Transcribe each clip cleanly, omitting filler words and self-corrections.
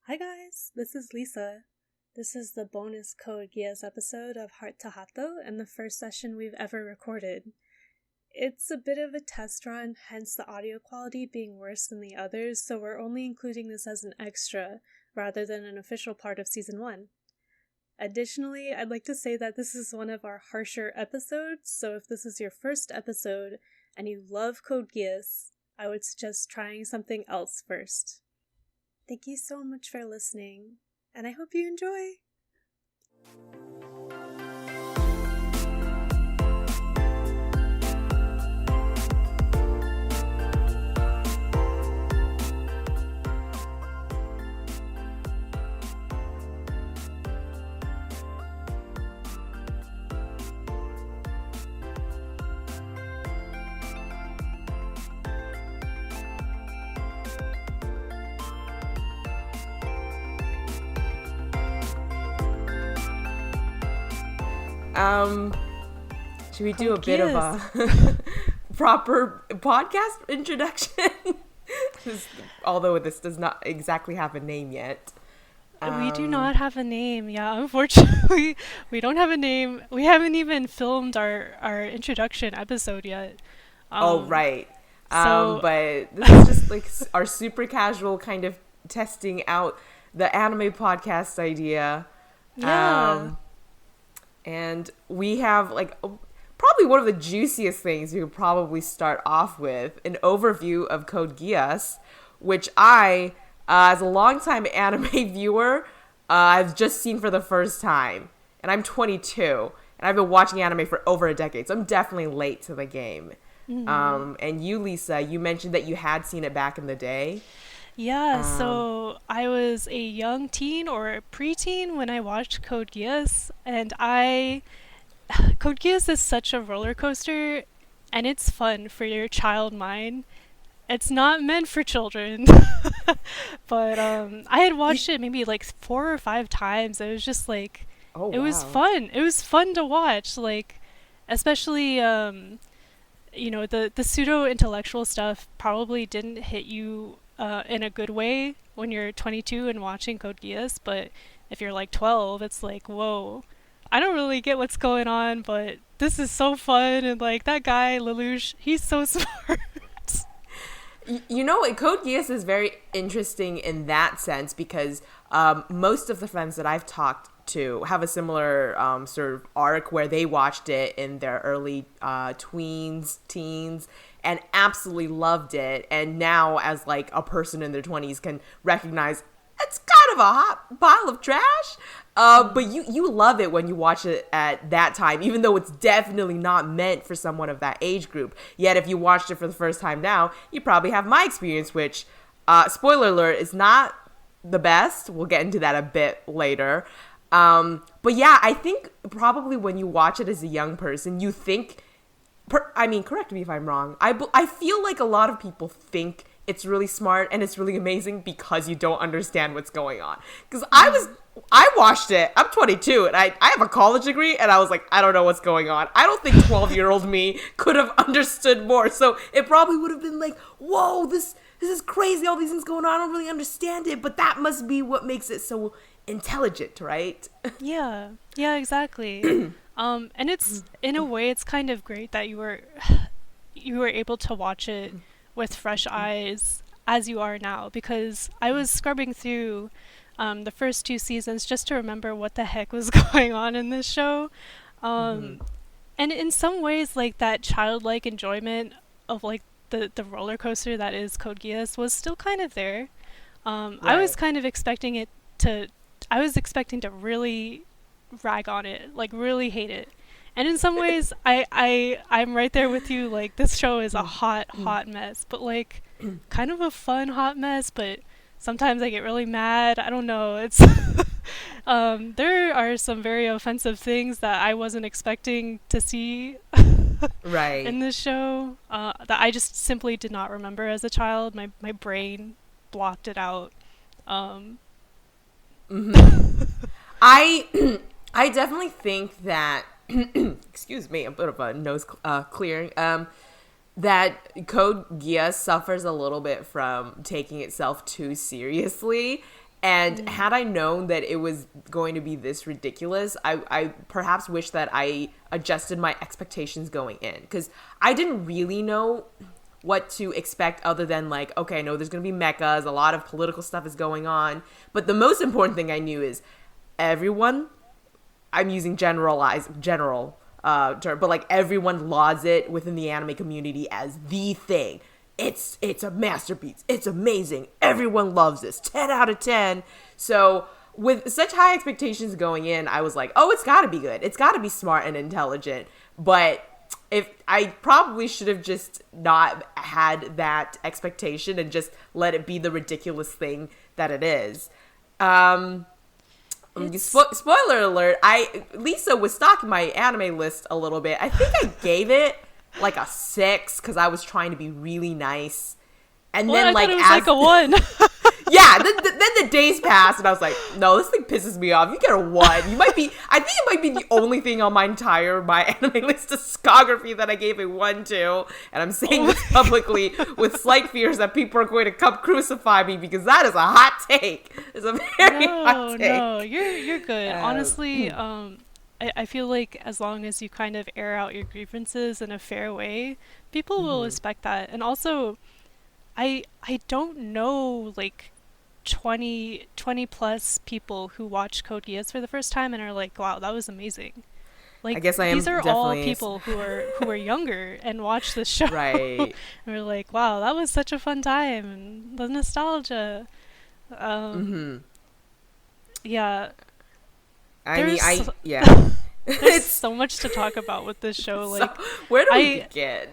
Hi guys, this is Lisa. This is the bonus Code Geass episode of Heart to Hato and the first session we've ever recorded. It's a bit of a test run, hence the audio quality being worse than the others, so we're only including this as an extra rather than an official part of Season 1. Additionally, I'd like to say that this is one of our harsher episodes, so if this is your first episode and you love Code Geass, I would suggest trying something else first. Thank you so much for listening, and I hope you enjoy! Should we do a bit of a proper podcast introduction? Although this does not exactly have a name yet. We do not have a name, yeah, unfortunately. We don't have a name. We haven't even filmed our introduction episode yet. Right. But this is just like our super casual kind of testing out the anime podcast idea. Yeah. And we have like probably one of the juiciest things you could probably start off with, an overview of Code Geass, which I, as a longtime anime viewer, I've just seen for the first time. And I'm 22, and I've been watching anime for over a decade, so I'm definitely late to the game. Mm-hmm. And you, Lisa, you mentioned that you had seen it back in the day. Yeah, so I was a young teen or a preteen when I watched Code Geass, and Code Geass is such a roller coaster, and it's fun for your child mind. It's not meant for children, but I had watched it maybe like 4 or 5 times. It was just like, it was fun. It was fun to watch, like, especially the pseudo-intellectual stuff probably didn't hit you in a good way when you're 22 and watching Code Geass, but if you're like 12, it's like, whoa, I don't really get what's going on, but this is so fun, and like that guy Lelouch, he's so smart. You know, Code Geass is very interesting in that sense because most of the friends that I've talked to have a similar sort of arc where they watched it in their early teens, and absolutely loved it. And now, as like a person in their 20s, can recognize it's kind of a hot pile of trash. But you love it when you watch it at that time, even though it's definitely not meant for someone of that age group. Yet, if you watched it for the first time now, you probably have my experience, which, spoiler alert, is not the best. We'll get into that a bit later. But yeah, I think probably when you watch it as a young person, you think, correct me if I'm wrong. I feel like a lot of people think it's really smart and it's really amazing because you don't understand what's going on. Because I watched it. I'm 22 and I have a college degree, and I was like, I don't know what's going on. I don't think 12-year-old me could have understood more. So it probably would have been like, whoa, this is crazy. All these things going on. I don't really understand it. But that must be what makes it so intelligent, right? Yeah, exactly. And it's, in a way, it's kind of great that you were able to watch it with fresh eyes as you are now, because I was scrubbing through the first 2 seasons just to remember what the heck was going on in this show. And in some ways, like, that childlike enjoyment of like the roller coaster that is Code Geass was still kind of there. Right. I was kind of expecting to really rag on it, like really hate it. And in some ways, I'm right there with you. Like, this show is a hot mess, but like kind of a fun hot mess. But sometimes I get really mad. I don't know. It's there are some very offensive things that I wasn't expecting to see right in this show that I just simply did not remember as a child. My brain blocked it out. I definitely think that excuse me, a bit of a nose clearing. That Code Geass suffers a little bit from taking itself too seriously, And had I known that it was going to be this ridiculous, I perhaps wish that I adjusted my expectations going in. Because I didn't really know what to expect other than like, okay, no, there's going to be mechas, a lot of political stuff is going on. But the most important thing I knew is everyone, I'm using general term, but like everyone lauds it within the anime community as the thing. It's a masterpiece. It's amazing. Everyone loves this. 10 out of 10. So with such high expectations going in, I was like, oh, it's got to be good. It's got to be smart and intelligent. But if I probably should have just not had that expectation and just let it be the ridiculous thing that it is. Spoiler alert, Lisa was stalking my anime list a little bit. I think I gave it like a 6 because I was trying to be really nice. And then I thought it was like a 1. Yeah, then the days passed and I was like, no, this thing pisses me off. You get a 1. I think it might be the only thing on my anime list discography that I gave a 1 to. And I'm saying this publicly with slight fears that people are going to come crucify me because that is a hot take. It's a very hot take. No, you're good. Honestly, I feel like as long as you kind of air out your grievances in a fair way, people will respect that. And also, I don't know like 20 plus people who watch Code Geass for the first time and are like, wow, that was amazing. Like, I guess I am. These are all people who are younger and watch this show. Right. And we're like, wow, that was such a fun time, and the nostalgia. Yeah. Yeah. There's so much to talk about with this show. Like, so, where do we begin?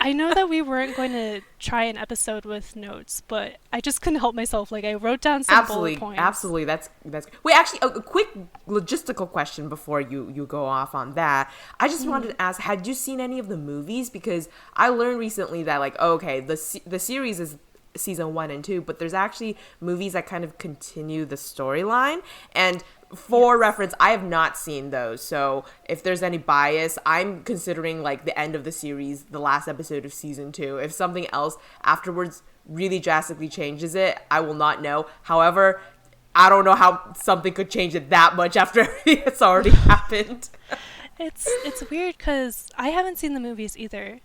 I know that we weren't going to try an episode with notes, but I just couldn't help myself. Like, I wrote down some bullet points. Absolutely. That's wait, actually, a quick logistical question before you go off on that. I just wanted to ask, had you seen any of the movies? Because I learned recently that, like, okay, the series is season 1 and 2, but there's actually movies that kind of continue the storyline. And for reference, I have not seen those, so if there's any bias, I'm considering like the end of the series, the last episode of season 2. If something else afterwards really drastically changes it, I will not know. However, I don't know how something could change it that much after everything that's already happened. It's weird because I haven't seen the movies either,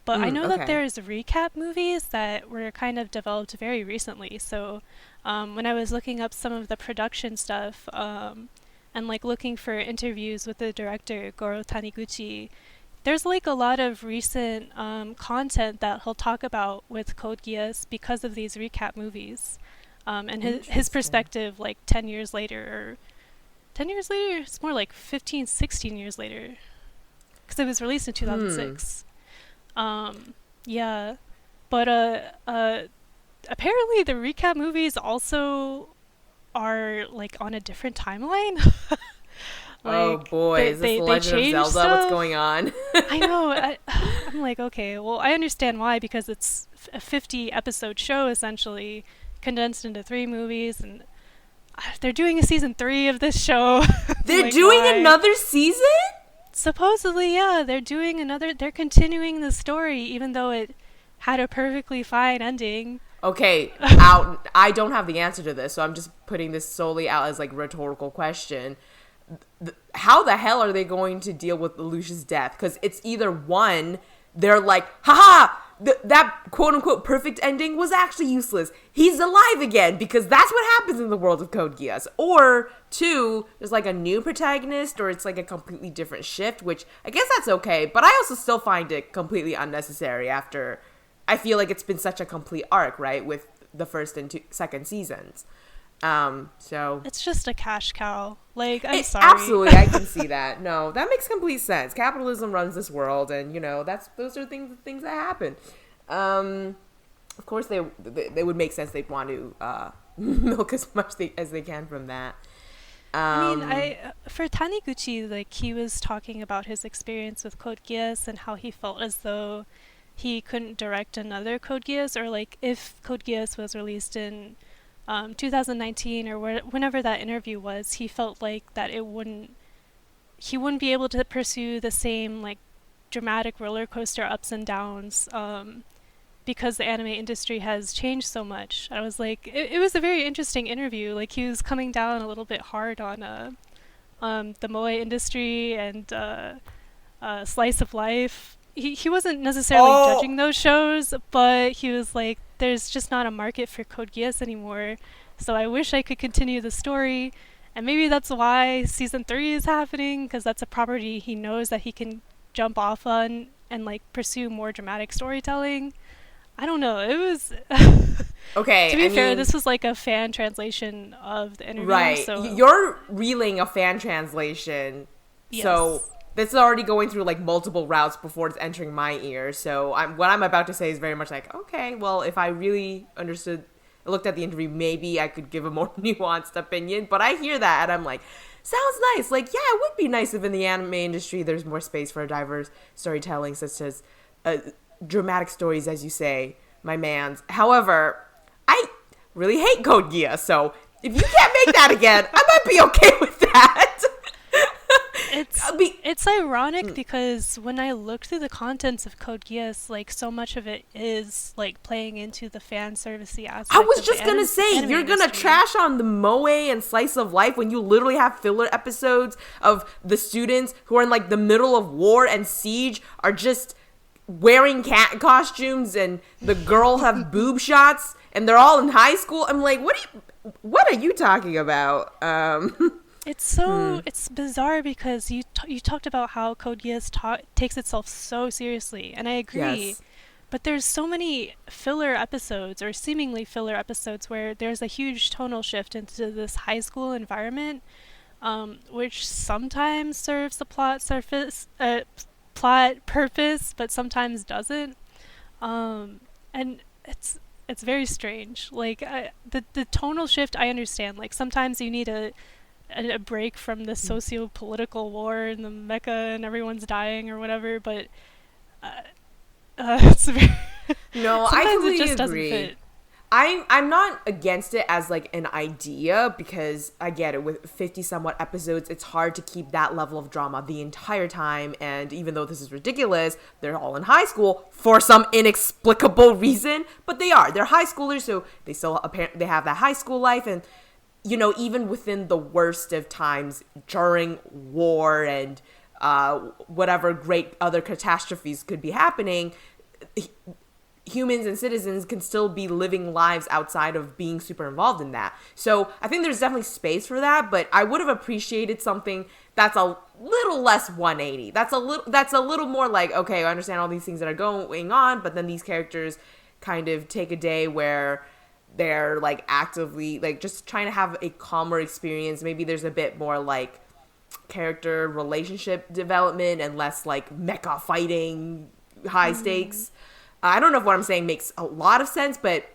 but I know that there's recap movies that were kind of developed very recently. So when I was looking up some of the production stuff and like looking for interviews with the director Goro Taniguchi, there's like a lot of recent content that he'll talk about with Code Geass because of these recap movies, and his perspective like 10 years later, or 10 years later, it's more like 15, 16 years later, because it was released in 2006. Yeah, but apparently the recap movies also are like on a different timeline. Like, oh boy, is this The Legend of Zelda? Stuff. What's going on? I know. I'm like, okay, well, I understand why, because it's a 50-episode show, essentially, condensed into 3 movies, and they're doing a season 3 of this show. They're like, doing another season? Supposedly, yeah. They're continuing the story, even though it had a perfectly fine ending. Okay, I don't have the answer to this, so I'm just putting this solely out as like a rhetorical question. How the hell are they going to deal with Lucia's death? Because it's either one, they're like, haha, that quote-unquote perfect ending was actually useless. He's alive again, because that's what happens in the world of Code Geass. Or 2, there's like a new protagonist, or it's like a completely different shift, which I guess that's okay, but I also still find it completely unnecessary after I feel like it's been such a complete arc, right, with the first and second seasons. So it's just a cash cow. Like, I'm sorry. Absolutely, I can see that. No, that makes complete sense. Capitalism runs this world, and those are things that happen. Of course, they would make sense. They'd want to milk as much as they can from that. I mean, for Taniguchi, like, he was talking about his experience with Code Geass and how he felt as though he couldn't direct another Code Geass, or like if Code Geass was released in 2019 or whenever that interview was, he felt like that he wouldn't be able to pursue the same like dramatic roller coaster ups and downs because the anime industry has changed so much. I was like, it was a very interesting interview. Like he was coming down a little bit hard on the moe industry and slice of life. He wasn't necessarily Oh, judging those shows, but he was like, there's just not a market for Code Geass anymore. So I wish I could continue the story. And maybe that's why season 3 is happening, because that's a property he knows that he can jump off on and like pursue more dramatic storytelling. I don't know. It was okay. to be I fair, mean, this was like a fan translation of the interview, right. so You're reeling a fan translation, so yes. this is already going through like multiple routes before it's entering my ear. So what I'm about to say is very much like, okay, well, if I really looked at the interview, maybe I could give a more nuanced opinion. But I hear that and I'm like, sounds nice. Like, yeah, it would be nice if in the anime industry there's more space for diverse storytelling, such as dramatic stories, as you say, my man's. However, I really hate Code Geass, so if you can't make that again, I might be okay with that. It's Be- it's ironic because when I look through the contents of Code Geass, like so much of it is like playing into the fan servicey I aspect was of the just gonna say, anime you're gonna industry. trash on the moe and slice of life when you literally have filler episodes of the students who are in like the middle of war and siege are just wearing cat costumes and the girl have boob shots and they're all in high school. I'm like, what are you talking about? It's so it's bizarre because you talked about how Code Geass takes itself so seriously, and I agree. Yes. But there's so many filler episodes or seemingly filler episodes where there's a huge tonal shift into this high school environment, which sometimes serves the plot purpose, but sometimes doesn't. And it's very strange. Like the tonal shift, I understand. Like sometimes you need a break from the socio-political war and the mecha and everyone's dying or whatever, but it's very No, I sometimes it completely just doesn't agree. fit. I'm not against it as like an idea because I get it with 50 somewhat episodes it's hard to keep that level of drama the entire time, and even though this is ridiculous, they're all in high school for some inexplicable reason, but they're high schoolers, so they still apparently they have that high school life, and you know, even within the worst of times during war and whatever great other catastrophes could be happening, humans and citizens can still be living lives outside of being super involved in that. So I think there's definitely space for that, but I would have appreciated something that's a little less 180. That's a little more like, okay, I understand all these things that are going on, but then these characters kind of take a day where they're like actively like just trying to have a calmer experience. Maybe there's a bit more like character relationship development and less like mecha fighting high stakes. I don't know if what I'm saying makes a lot of sense, but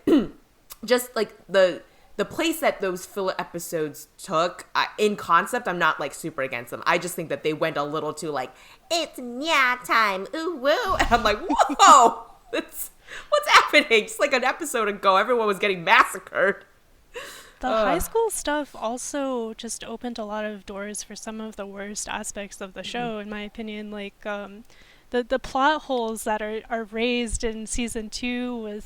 just like the place that those filler episodes took in concept, I'm not like super against them. I just think that they went a little too like, it's Nya time, ooh woo, and I'm like, whoa, what's happening? Just like an episode ago, everyone was getting massacred. The high school stuff also just opened a lot of doors for some of the worst aspects of the show, in my opinion. Like the plot holes that are raised in season 2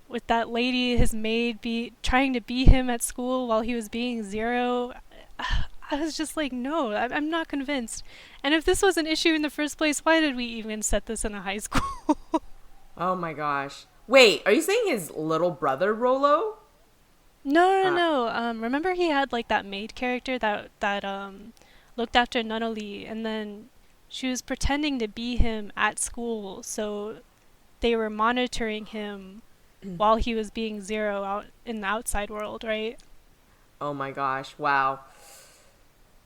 with that lady, his maid, trying to be him at school while he was being Zero. I was just like, no, I'm not convinced. And if this was an issue in the first place, why did we even set this in a high school? Oh my gosh. Wait, are you saying his little brother Rolo? No. Remember he had like that maid character that looked after Nunnally, and then she was pretending to be him at school, so they were monitoring him while he was being Zero out in the outside world, right? Oh my gosh! Wow.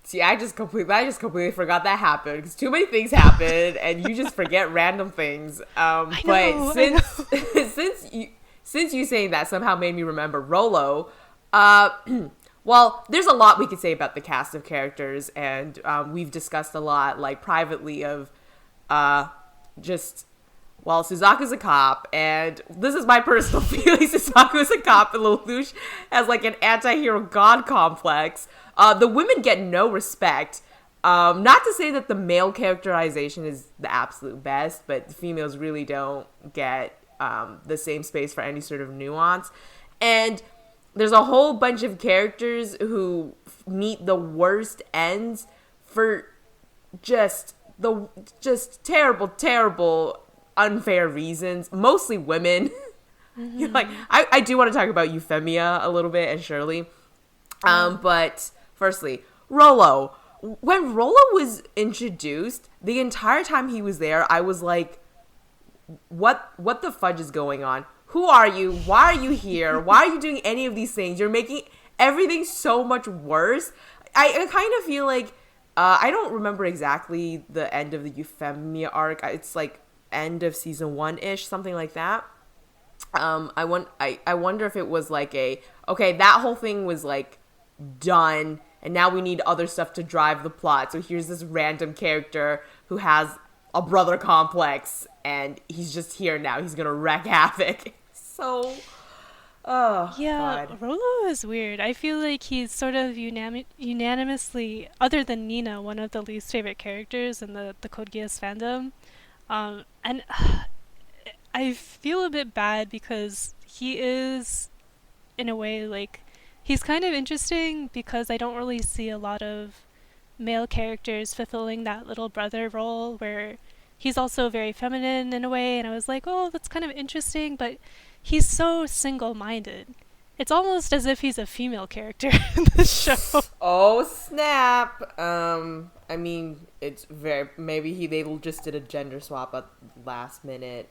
See, I just completely forgot that happened because too many things happen, and you just forget random things. I But know. since you saying that somehow made me remember Rolo. Well, there's a lot we could say about the cast of characters, and we've discussed a lot, like privately, of just. Well, Suzaku's a cop, and this is my personal feeling. Suzaku's a cop, and Lelouch has like an anti-hero god complex. The women get no respect. Not to say that the male characterization is the absolute best, but the females really don't get the same space for any sort of nuance. And there's a whole bunch of characters who meet the worst ends for just terrible, unfair reasons. Mostly women. You know, like I do want to talk about Euphemia a little bit and Shirley. But firstly, Rollo. When Rollo was introduced, the entire time he was there, I was like, what the fudge is going on? Who are you? Why are you here? Why are you doing any of these things? You're making everything so much worse. I kind of feel like, I don't remember exactly the end of the Euphemia arc. It's like end of season 1-ish, something like that. I wonder if it was like okay, that whole thing was like done, and now we need other stuff to drive the plot. So here's this random character who has a brother complex, and he's just here now. He's gonna wreak havoc. So, oh yeah, God. Rolo is weird. I feel like he's sort of unanimously, other than Nina, one of the least favorite characters in the Code Geass fandom. And I feel a bit bad because he is, in a way, like, he's kind of interesting because I don't really see a lot of male characters fulfilling that little brother role where he's also very feminine in a way, and I was like, oh, that's kind of interesting, but he's so single-minded. It's almost as if he's a female character in the show. Oh snap! I mean, it's maybe they just did a gender swap at last minute.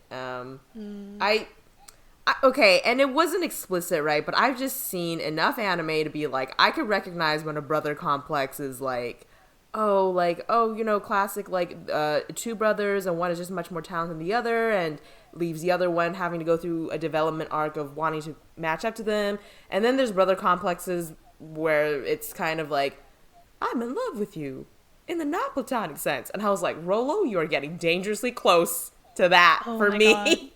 Okay, and it wasn't explicit, right? But I've just seen enough anime to be like, I could recognize when a brother complex is like, you know, classic, like, two brothers and one is just much more talented than the other and leaves the other one having to go through a development arc of wanting to match up to them. And then there's brother complexes where it's kind of like, I'm in love with you in the not platonic sense. And I was like, Rolo, you are getting dangerously close to that for me. Wait,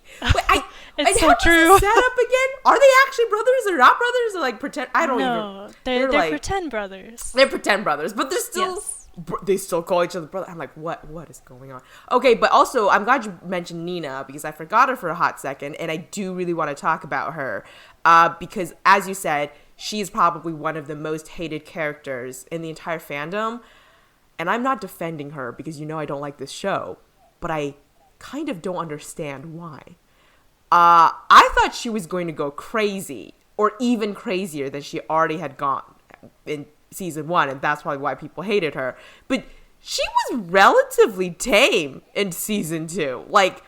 it's so true. Set up again? Are they actually brothers or not brothers? Or like pretend? I don't even. They're like, pretend brothers. They're pretend brothers, but they're still. Yes. They still call each other brother. I'm like, what is going on? Okay, but also I'm glad you mentioned Nina because I forgot her for a hot second, and I do really want to talk about her because, as you said, she's probably one of the most hated characters in the entire fandom, and I'm not defending her because you know I don't like this show, but I kind of don't understand why. I thought she was going to go crazy, or even crazier than she already had gone in season 1, and that's probably why people hated her. But she was relatively tame in season 2. Like,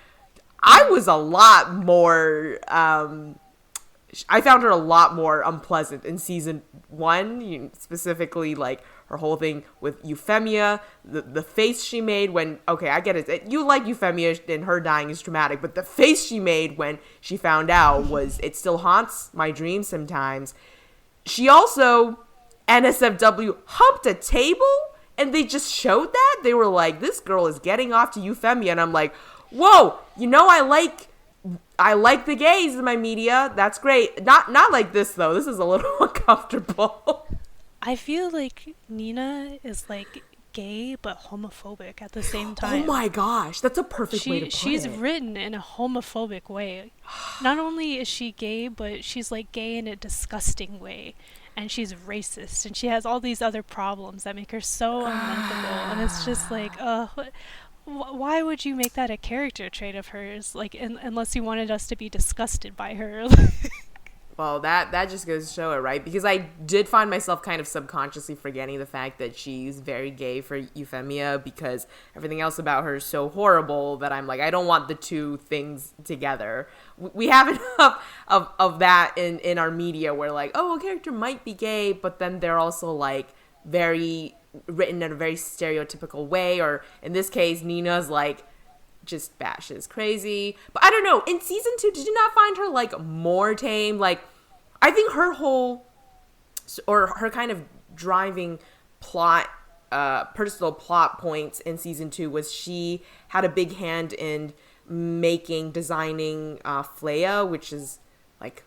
I was a lot more, I found her a lot more unpleasant in season 1, specifically, like, her whole thing with Euphemia, the face she made when, okay, I get it, you like Euphemia and her dying is traumatic, but the face she made when she found out it still haunts my dreams sometimes. She also, NSFW, humped a table, and they just showed that. They were like, this girl is getting off to Euphemia, and I'm like, whoa, you know, I like the gays in my media. That's great. Not like this, though. This is a little uncomfortable. I feel like Nina is like gay but homophobic at the same time. Oh my gosh, that's a perfect way to put she's it. written in a homophobic way. Not only is she gay, but she's like gay in a disgusting way. And she's racist, and she has all these other problems that make her so unlikable. And it's just like, why would you make that a character trait of hers? Like, unless you wanted us to be disgusted by her. Well, that just goes to show it, right? Because I did find myself kind of subconsciously forgetting the fact that she's very gay for Euphemia because everything else about her is so horrible that I'm like, I don't want the two things together. We have enough of that in our media where like, oh, a character might be gay, but then they're also like very written in a very stereotypical way. Or in this case, Nina's like, just bashes crazy. But I don't know, in season 2 did you not find her like more tame? Like, I think her whole, or her kind of driving plot, personal plot points in season 2 was she had a big hand in designing Flea, which is like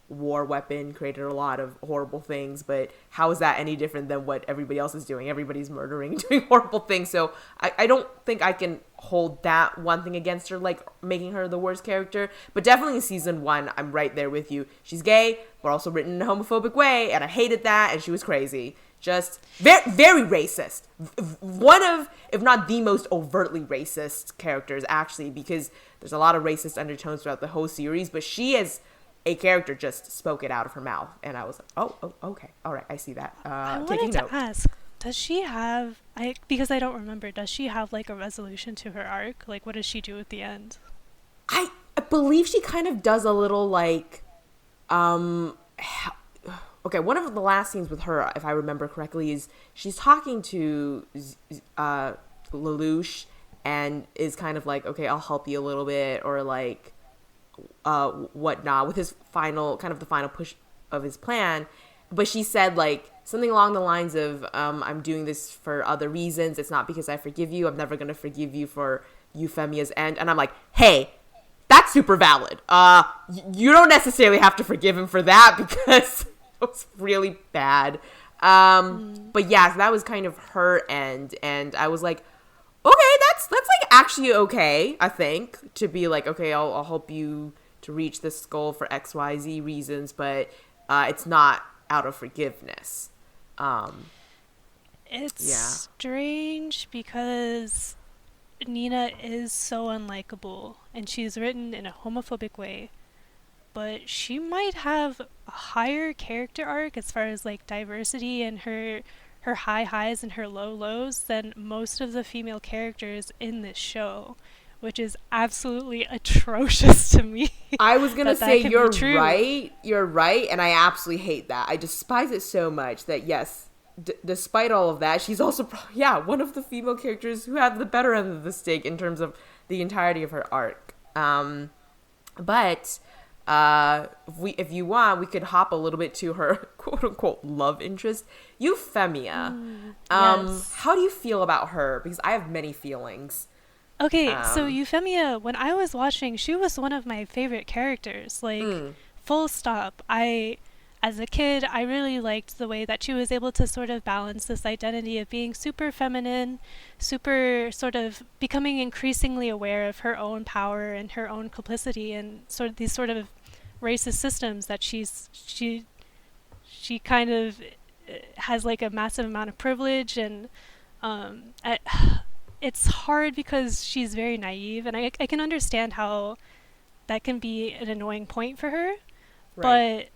war weapon, created a lot of horrible things, but how is that any different than what everybody else is doing? Everybody's murdering, doing horrible things. So I don't think I can hold that one thing against her, like making her the worst character. But definitely in season 1, I'm right there with you. She's gay, but also written in a homophobic way, and I hated that, and she was crazy. Just very, very racist. One of, if not the most overtly racist characters, actually, because there's a lot of racist undertones throughout the whole series, but she is a character just spoke it out of her mouth, and I was like, oh, okay, all right, I see that. I Taking wanted note. to ask, does she have, because I don't remember, does she have like a resolution to her arc? Like, what does she do at the end? I believe she kind of does a little like, okay, one of the last scenes with her, if I remember correctly, is she's talking to Lelouch and is kind of like, okay, I'll help you a little bit, or like, whatnot, with his final, kind of the final push of his plan. But she said like something along the lines of, I'm doing this for other reasons. It's not because I forgive you. I'm never going to forgive you for Euphemia's end. And I'm like, hey, that's super valid. You don't necessarily have to forgive him for that, because it was really bad. But yeah, so that was kind of her end. And I was like, okay, that's like actually okay, I think, to be like, okay, I'll help you to reach this goal for XYZ reasons, but it's not out of forgiveness. It's Yeah. strange because Nina is so unlikable, and she's written in a homophobic way, but she might have a higher character arc as far as like diversity and her high highs and her low lows than most of the female characters in this show, which is absolutely atrocious to me. I was gonna that say can be you're true. right, and I absolutely hate that. I despise it so much that yes, despite all of that, she's also one of the female characters who had the better end of the stick in terms of the entirety of her arc. But if you want, we could hop a little bit to her quote unquote love interest, Euphemia. Yes. How do you feel about her? Because I have many feelings. Okay, so Um, Euphemia, when I was watching, she was one of my favorite characters. Like, full stop. As a kid, I really liked the way that she was able to sort of balance this identity of being super feminine, super sort of becoming increasingly aware of her own power and her own complicity and sort of these sort of racist systems that she kind of has like a massive amount of privilege, and I, it's hard because she's very naive, and I can understand how that can be an annoying point for her, right. but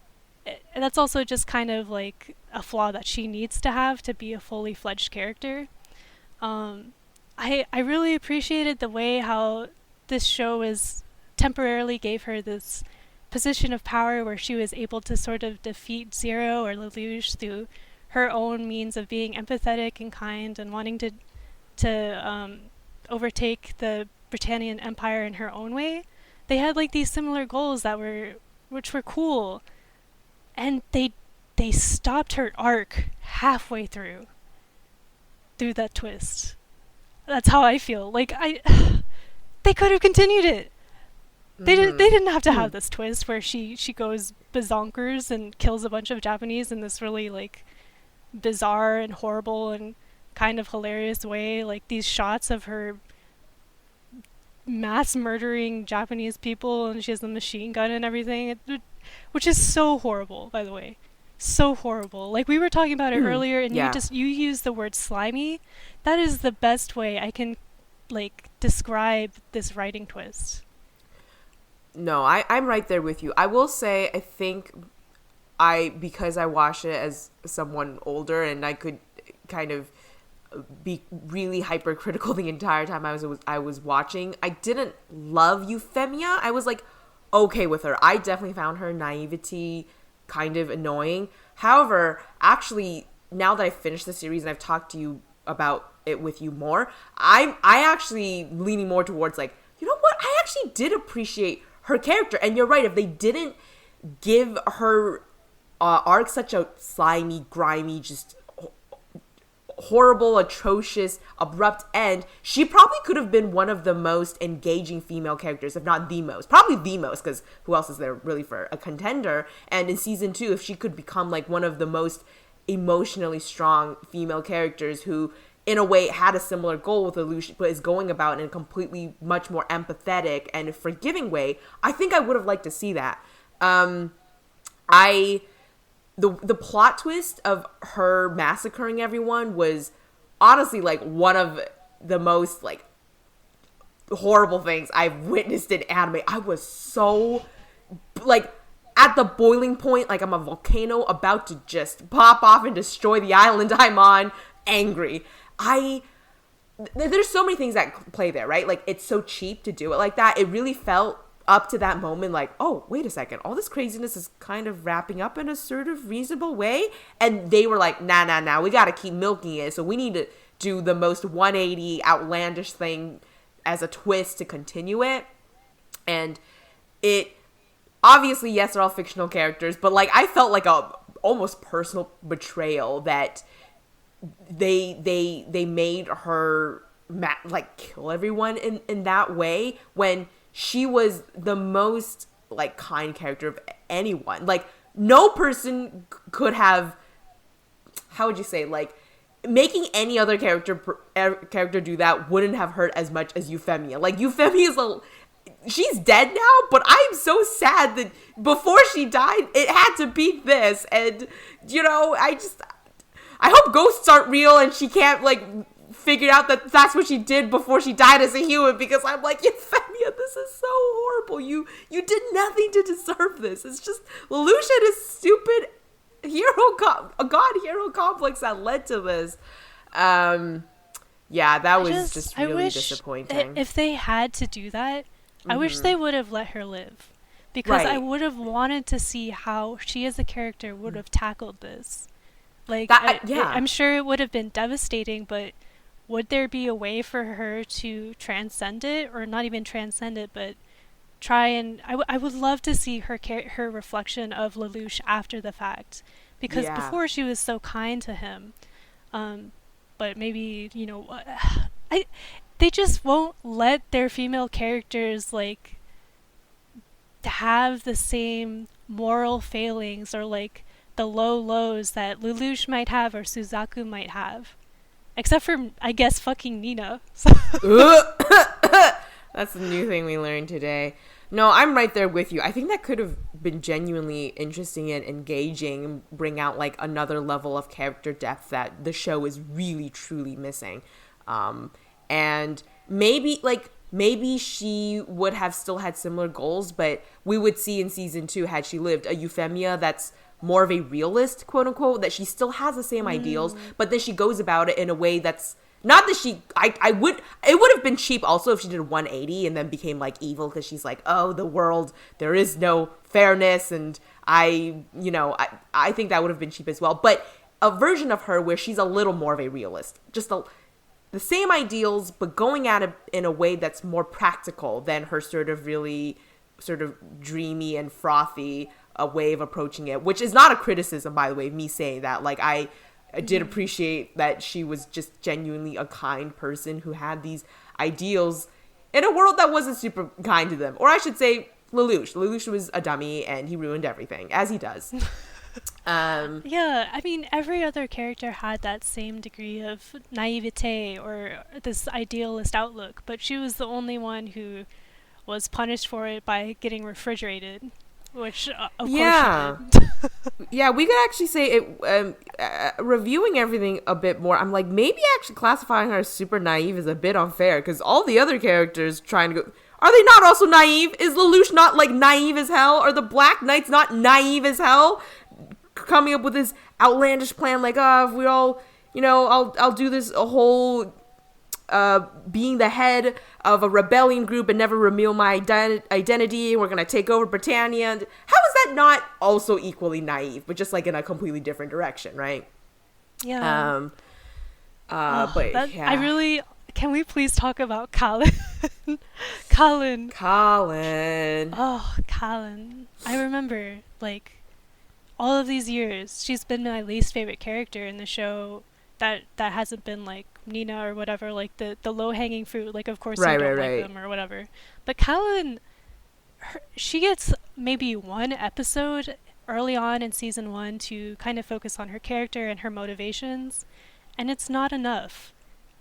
that's also just kind of like a flaw that she needs to have to be a fully fledged character. I really appreciated the way how this show is temporarily gave her this position of power where she was able to sort of defeat Zero or Lelouch through her own means of being empathetic and kind and wanting to overtake the Britannian Empire in her own way. They had like these similar goals which were cool, and they stopped her arc halfway through that twist. That's how I feel. Like they could have continued it. They didn't have to have this twist where she goes bazonkers and kills a bunch of Japanese in this really like bizarre and horrible and kind of hilarious way. Like these shots of her mass murdering Japanese people, and she has the machine gun and everything, which is so horrible, by the way. So horrible. Like we were talking about it earlier, and Yeah. you used the word slimy. That is the best way I can like describe this writing twist. No, I'm right there with you. I will say, I think because I watched it as someone older and I could kind of be really hypercritical the entire time I was watching, I didn't love Euphemia. I was like okay with her. I definitely found her naivety kind of annoying. However, actually, now that I've finished the series and I've talked to you about it with you more, I actually leaning more towards like, you know what? I actually did appreciate her character. And you're right, if they didn't give her arc such a slimy, grimy, just horrible, atrocious, abrupt end, she probably could have been one of the most engaging female characters, if not the most. Probably the most, because who else is there really for a contender? And in season 2, if she could become like one of the most emotionally strong female characters who, in a way, had a similar goal with Lelouch, but is going about in a completely much more empathetic and forgiving way, I think I would have liked to see that. The plot twist of her massacring everyone was honestly like one of the most like horrible things I've witnessed in anime. I was so like at the boiling point, like I'm a volcano about to just pop off and destroy the island I'm on, angry. There's so many things that play there, right? Like, it's so cheap to do it like that. It really felt up to that moment like, oh, wait a second, all this craziness is kind of wrapping up in a sort of reasonable way. And they were like, nah, we gotta keep milking it, so we need to do the most 180 outlandish thing as a twist to continue it. And it obviously, yes, they're all fictional characters, but like I felt like a almost personal betrayal that they made her like kill everyone in that way when she was the most like kind character of anyone. Like, no person could have, how would you say, like, making any other character do that wouldn't have hurt as much as Euphemia. Like, Euphemia is she's dead now, but I'm so sad that before she died, it had to be this. And, you know, I hope ghosts aren't real and she can't, like, figure out that that's what she did before she died as a human, because I'm like, Euphemia, this is so horrible. You did nothing to deserve this. It's just Lelouch had a stupid a god hero complex that led to this. Yeah, that was just really disappointing. If they had to do that, I wish they would have let her live, because I would have wanted to see how she as a character would have tackled this. Like, I'm sure it would have been devastating, but would there be a way for her to transcend it, or not even transcend it, but try and... I would love to see her reflection of Lelouch after the fact, because before she was so kind to him. But maybe, you know, they just won't let their female characters, like, have the same moral failings or, like, the low lows that Lelouch might have or Suzaku might have. Except for, I guess, fucking Nina. That's the new thing we learned today. No, I'm right there with you. I think that could have been genuinely interesting and engaging and bring out, like, another level of character depth that the show is really, truly missing. And maybe she would have still had similar goals, but we would see in season 2, had she lived, a Euphemia that's more of a realist, quote unquote, that she still has the same ideals, but then she goes about it in a way that's not that it would have been cheap also if she did 180 and then became like evil, because she's like, oh, the world, there is no fairness, and I think that would have been cheap as well. But a version of her where she's a little more of a realist, just the same ideals, but going at it in a way that's more practical than her sort of really sort of dreamy and frothy a way of approaching it, which is not a criticism, by the way, me saying that. Like, I did appreciate that she was just genuinely a kind person who had these ideals in a world that wasn't super kind to them. Or I should say, Lelouch was a dummy and he ruined everything, as he does. Yeah, I mean, every other character had that same degree of naivete or this idealist outlook, but she was the only one who was punished for it by getting refrigerated. Which, of course, yeah, we could actually say it. Reviewing everything a bit more, I'm like, maybe actually classifying her as super naive is a bit unfair, because all the other characters trying to go, are they not also naive? Is Lelouch not like naive as hell? Are the Black Knights not naive as hell? Coming up with this outlandish plan, like, if we all, I'll do this a whole. Being the head of a rebellion group and never reveal my identity. We're going to take over Britannia. How is that not also equally naive, but just like in a completely different direction, right? Yeah. Yeah. I really... Can we please talk about Colin? Colin. Oh, Colin. I remember, like, all of these years, she's been my least favorite character in the show that hasn't been like Nina or whatever, like the low hanging fruit. Like of course you Right, right, don't like right. them or whatever. But Callan, she gets maybe one episode early on in season one to kind of focus on her character and her motivations, and it's not enough.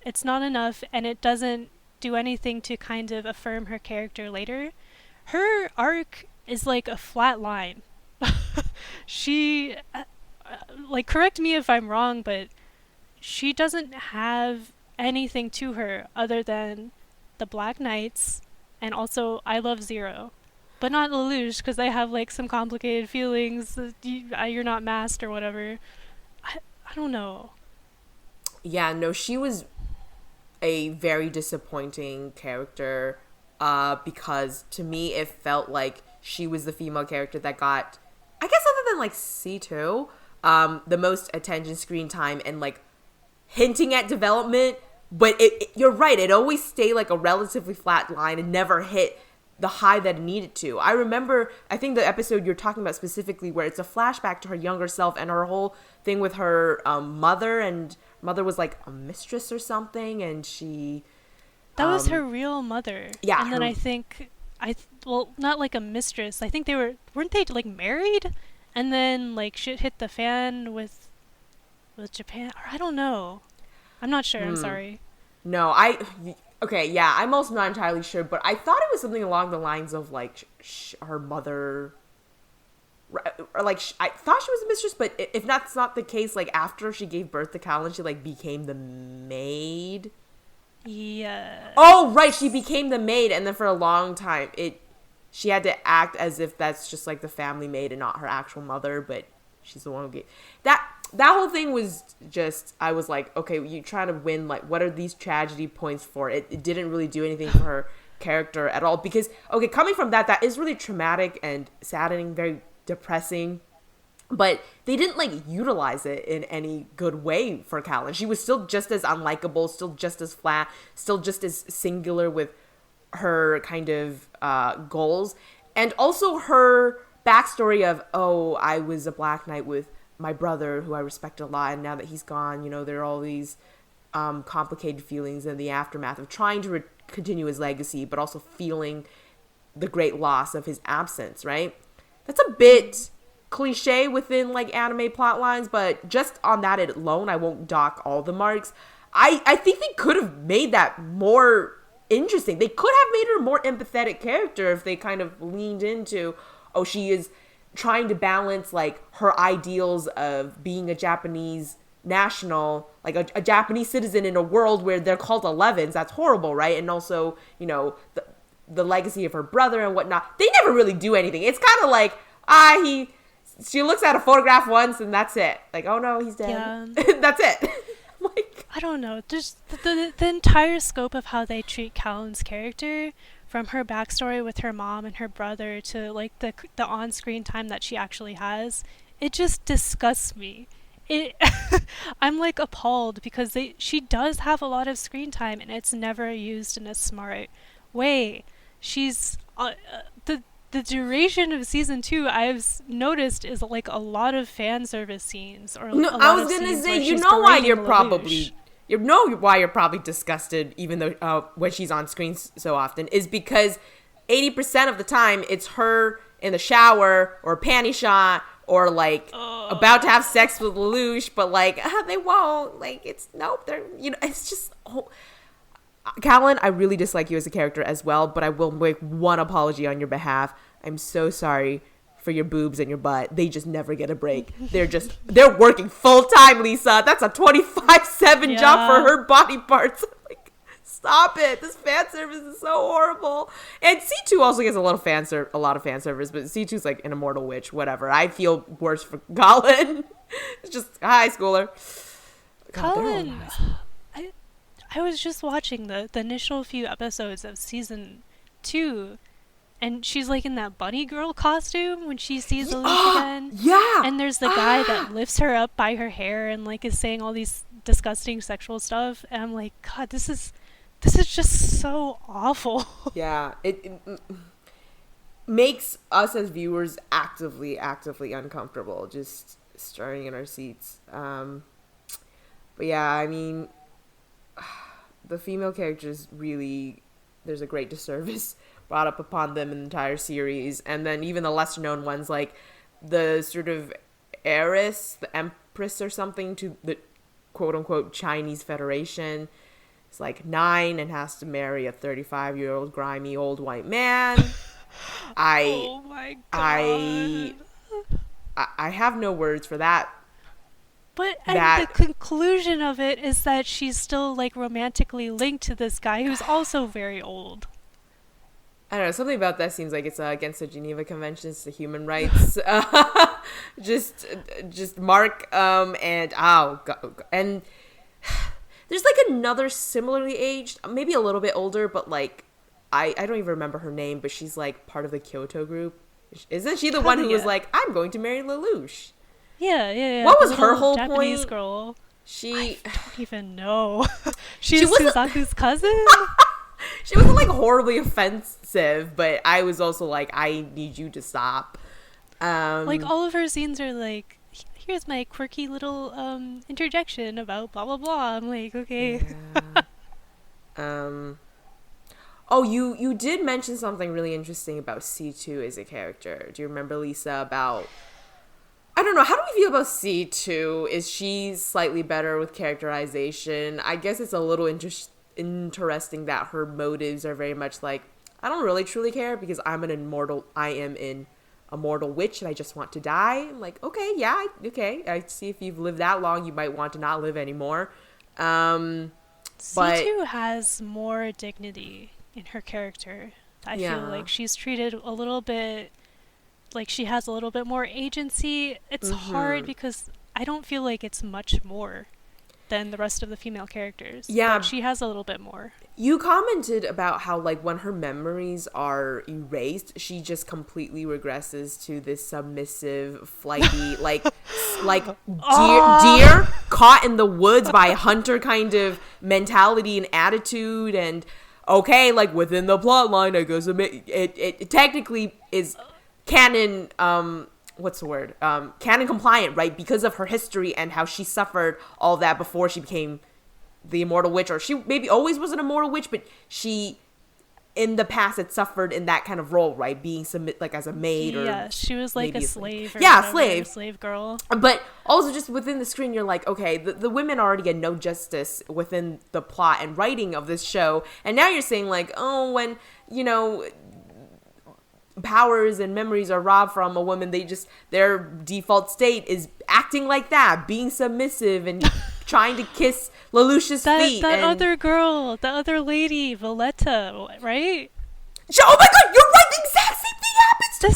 It's not enough, and it doesn't do anything to kind of affirm her character later. Her arc is like a flat line. She, like, correct me if I'm wrong, but she doesn't have anything to her other than the Black Knights and also I Love Zero. But not Lelouch, because they have like some complicated feelings. You're not masked or whatever. I don't know. Yeah, no, she was a very disappointing character because to me it felt like she was the female character that got, I guess other than like C2, the most attention, screen time, and like hinting at development. But you're right, it always stayed like a relatively flat line and never hit the high that it needed to. I remember, I think the episode you're talking about specifically where it's a flashback to her younger self and her whole thing with her mother, and mother was like a mistress or something, and she That was her real mother. yeah, And then I think well, not like a mistress. I think weren't they like married? And then like shit hit the fan with Japan, or I don't know. I'm not sure. I'm sorry. no, okay, yeah, I'm also not entirely sure, but I thought it was something along the lines of like her mother, or like I thought she was a mistress, but if that's not the case, like after she gave birth to Callan, she like became the maid. Yeah. Oh, right, she became the maid, and then for a long time, she had to act as if that's just like the family maid and not her actual mother, but she's the one who gave that whole thing was just, I was like, okay, you trying to win, like, what are these tragedy points for? It didn't really do anything for her character at all, because, okay, coming from that is really traumatic and saddening, very depressing, but they didn't, like, utilize it in any good way for Callan. She was still just as unlikable, still just as flat, still just as singular with her kind of goals, and also her backstory of, oh, I was a Black Knight with my brother who I respect a lot, and now that he's gone, there are all these complicated feelings in the aftermath of trying to continue his legacy, but also feeling the great loss of his absence, right? That's a bit cliche within like anime plot lines, but just on that alone, I won't dock all the marks. I think they could have made that more interesting. They could have made her a more empathetic character if they kind of leaned into, oh, she is trying to balance like her ideals of being a Japanese national, like a Japanese citizen in a world where they're called 11s. That's horrible, right? And also, the legacy of her brother and whatnot. They never really do anything. It's kind of like, she looks at a photograph once and that's it. Like, oh no, he's dead. Yeah. That's it. Like, I don't know. Just the entire scope of how they treat Callan's character, from her backstory with her mom and her brother to like the on-screen time that she actually has, it just disgusts me. It I'm like appalled because she does have a lot of screen time and it's never used in a smart way. She's the duration of season 2 I've noticed is like a lot of fan service scenes, or no, a lot I was of gonna scenes say, where you she's know why berating you're Lelouch. probably disgusted, even though when she's on screen so often, is because 80% of the time it's her in the shower or panty shot or like about to have sex with Lelouch, but like they won't. Like it's nope. They're it's just. Callan, I really dislike you as a character as well, but I will make one apology on your behalf. I'm so sorry for your boobs and your butt. They just never get a break. They're working full time, Lisa. That's a 24/7 job for her body parts. Like, stop it. This fan service is so horrible. And C2 also gets a lot of fan service, but C2's like an immortal witch, whatever. I feel worse for Callan. It's just a high schooler. Callan, I was just watching the initial few episodes of season 2, and she's like in that bunny girl costume when she sees Lelouch again. Yeah. And there's the guy that lifts her up by her hair and like is saying all these disgusting sexual stuff. And I'm like, God, this is just so awful. Yeah. It makes us as viewers actively uncomfortable, just staring in our seats. But yeah, I mean, the female characters really, there's a great disservice brought up upon them in the entire series. And then even the lesser known ones, like the sort of heiress, the empress or something to the quote unquote Chinese Federation. Is like 9 and has to marry a 35-year-old grimy old white man. Oh my I god. I have no words for that. But and the That conclusion of it is that she's still like romantically linked to this guy who's also very old. I don't know, something about that seems like it's against the Geneva Conventions to human rights. Just Mark and and there's like another similarly aged, maybe a little bit older, but like I don't even remember her name, but she's like part of the Kyoto group. Isn't she the one who was like, I'm going to marry Lelouch? Yeah. What The was her little whole Japanese point? girl. She I don't even know. She's wasn't- Suzaku's cousin? she wasn't like horribly offensive, but I was also like, I need you to stop. Like all of her scenes are like, here's my quirky little interjection about blah blah blah. I'm like, okay. Yeah. Oh, you did mention something really interesting about C2 as a character. Do you remember, Lisa, about... I don't know, how do we feel about C2? Is she slightly better with characterization? I guess it's a little interesting that her motives are very much like, I don't really truly care because I am an immortal witch and I just want to die. I'm like, okay, yeah, okay. I see if you've lived that long, you might want to not live anymore. C2 has more dignity in her character. I Yeah. feel like she's treated a little bit like she has a little bit more agency. It's hard because I don't feel like it's much more than the rest of the female characters. Yeah. But she has a little bit more. You commented about how, like, when her memories are erased, she just completely regresses to this submissive, flighty, like deer caught in the woods by a hunter kind of mentality and attitude. And okay, like within the plot line, I guess it technically is canon. What's the word? Canon compliant, right? Because of her history and how she suffered all that before she became the immortal witch, or she maybe always was an immortal witch, but she in the past had suffered in that kind of role, right? Being like as a maid, or yeah, she was like a slave. Slave girl. But also just within the screen, you're like, okay, the women already get no justice within the plot and writing of this show, and now you're saying like, oh, when powers and memories are robbed from a woman, their default state is acting like that, being submissive and trying to kiss Lelouch's feet. That other girl, the other lady, Valletta, right? Oh my god, you're right! The exact same thing happens! The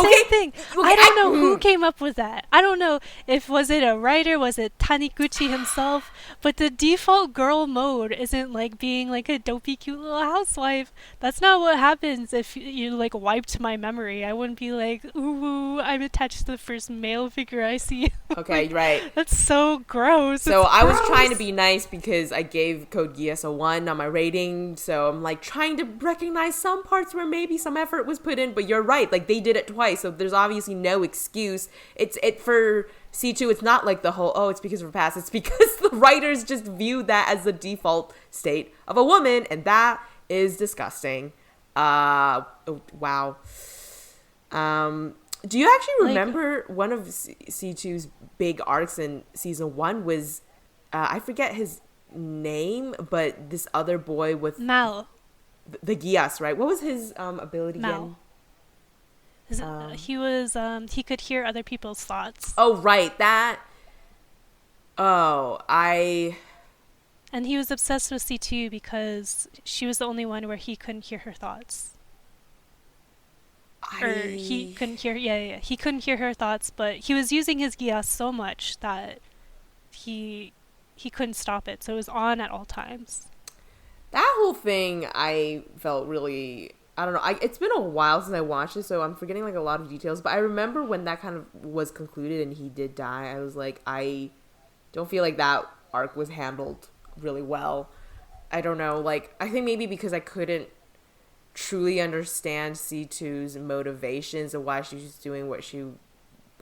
same thing. Okay, I don't know who came up with that. I don't know if was it a writer, was it Taniguchi himself, but the default girl mode isn't like being like a dopey cute little housewife. That's not what happens if you like wiped my memory. I wouldn't be like, ooh, I'm attached to the first male figure I see. Okay, like, right. That's so gross. So it's I was gross. trying to be nice because I gave Code Geass a 1 on my rating, so I'm like trying to recognize some parts where maybe some effort was put in, but you're right, like they did it twice, so there's obviously no excuse. It for C2, it's not like the whole, oh, it's because of her past, it's because the writers just viewed that as the default state of a woman, and that is disgusting. Wow. Do you actually remember one of C2's big arcs in season 1 was, I forget his name, but this other boy with Mal. The Geass, right? What was his ability Mal. again? He could hear other people's thoughts. Oh, right. That. Oh, And he was obsessed with C2 because she was the only one where he couldn't hear her thoughts. Or he couldn't hear, he couldn't hear her thoughts, but he was using his Geass so much that he couldn't stop it, so it was on at all times. That whole thing, I felt really, I don't know, it's been a while since I watched it, so I'm forgetting like a lot of details, but I remember when that kind of was concluded and he did die, I was like, I don't feel like that arc was handled really well. I don't know, like, I think maybe because I couldn't truly understand C2's motivations and why she was doing what she,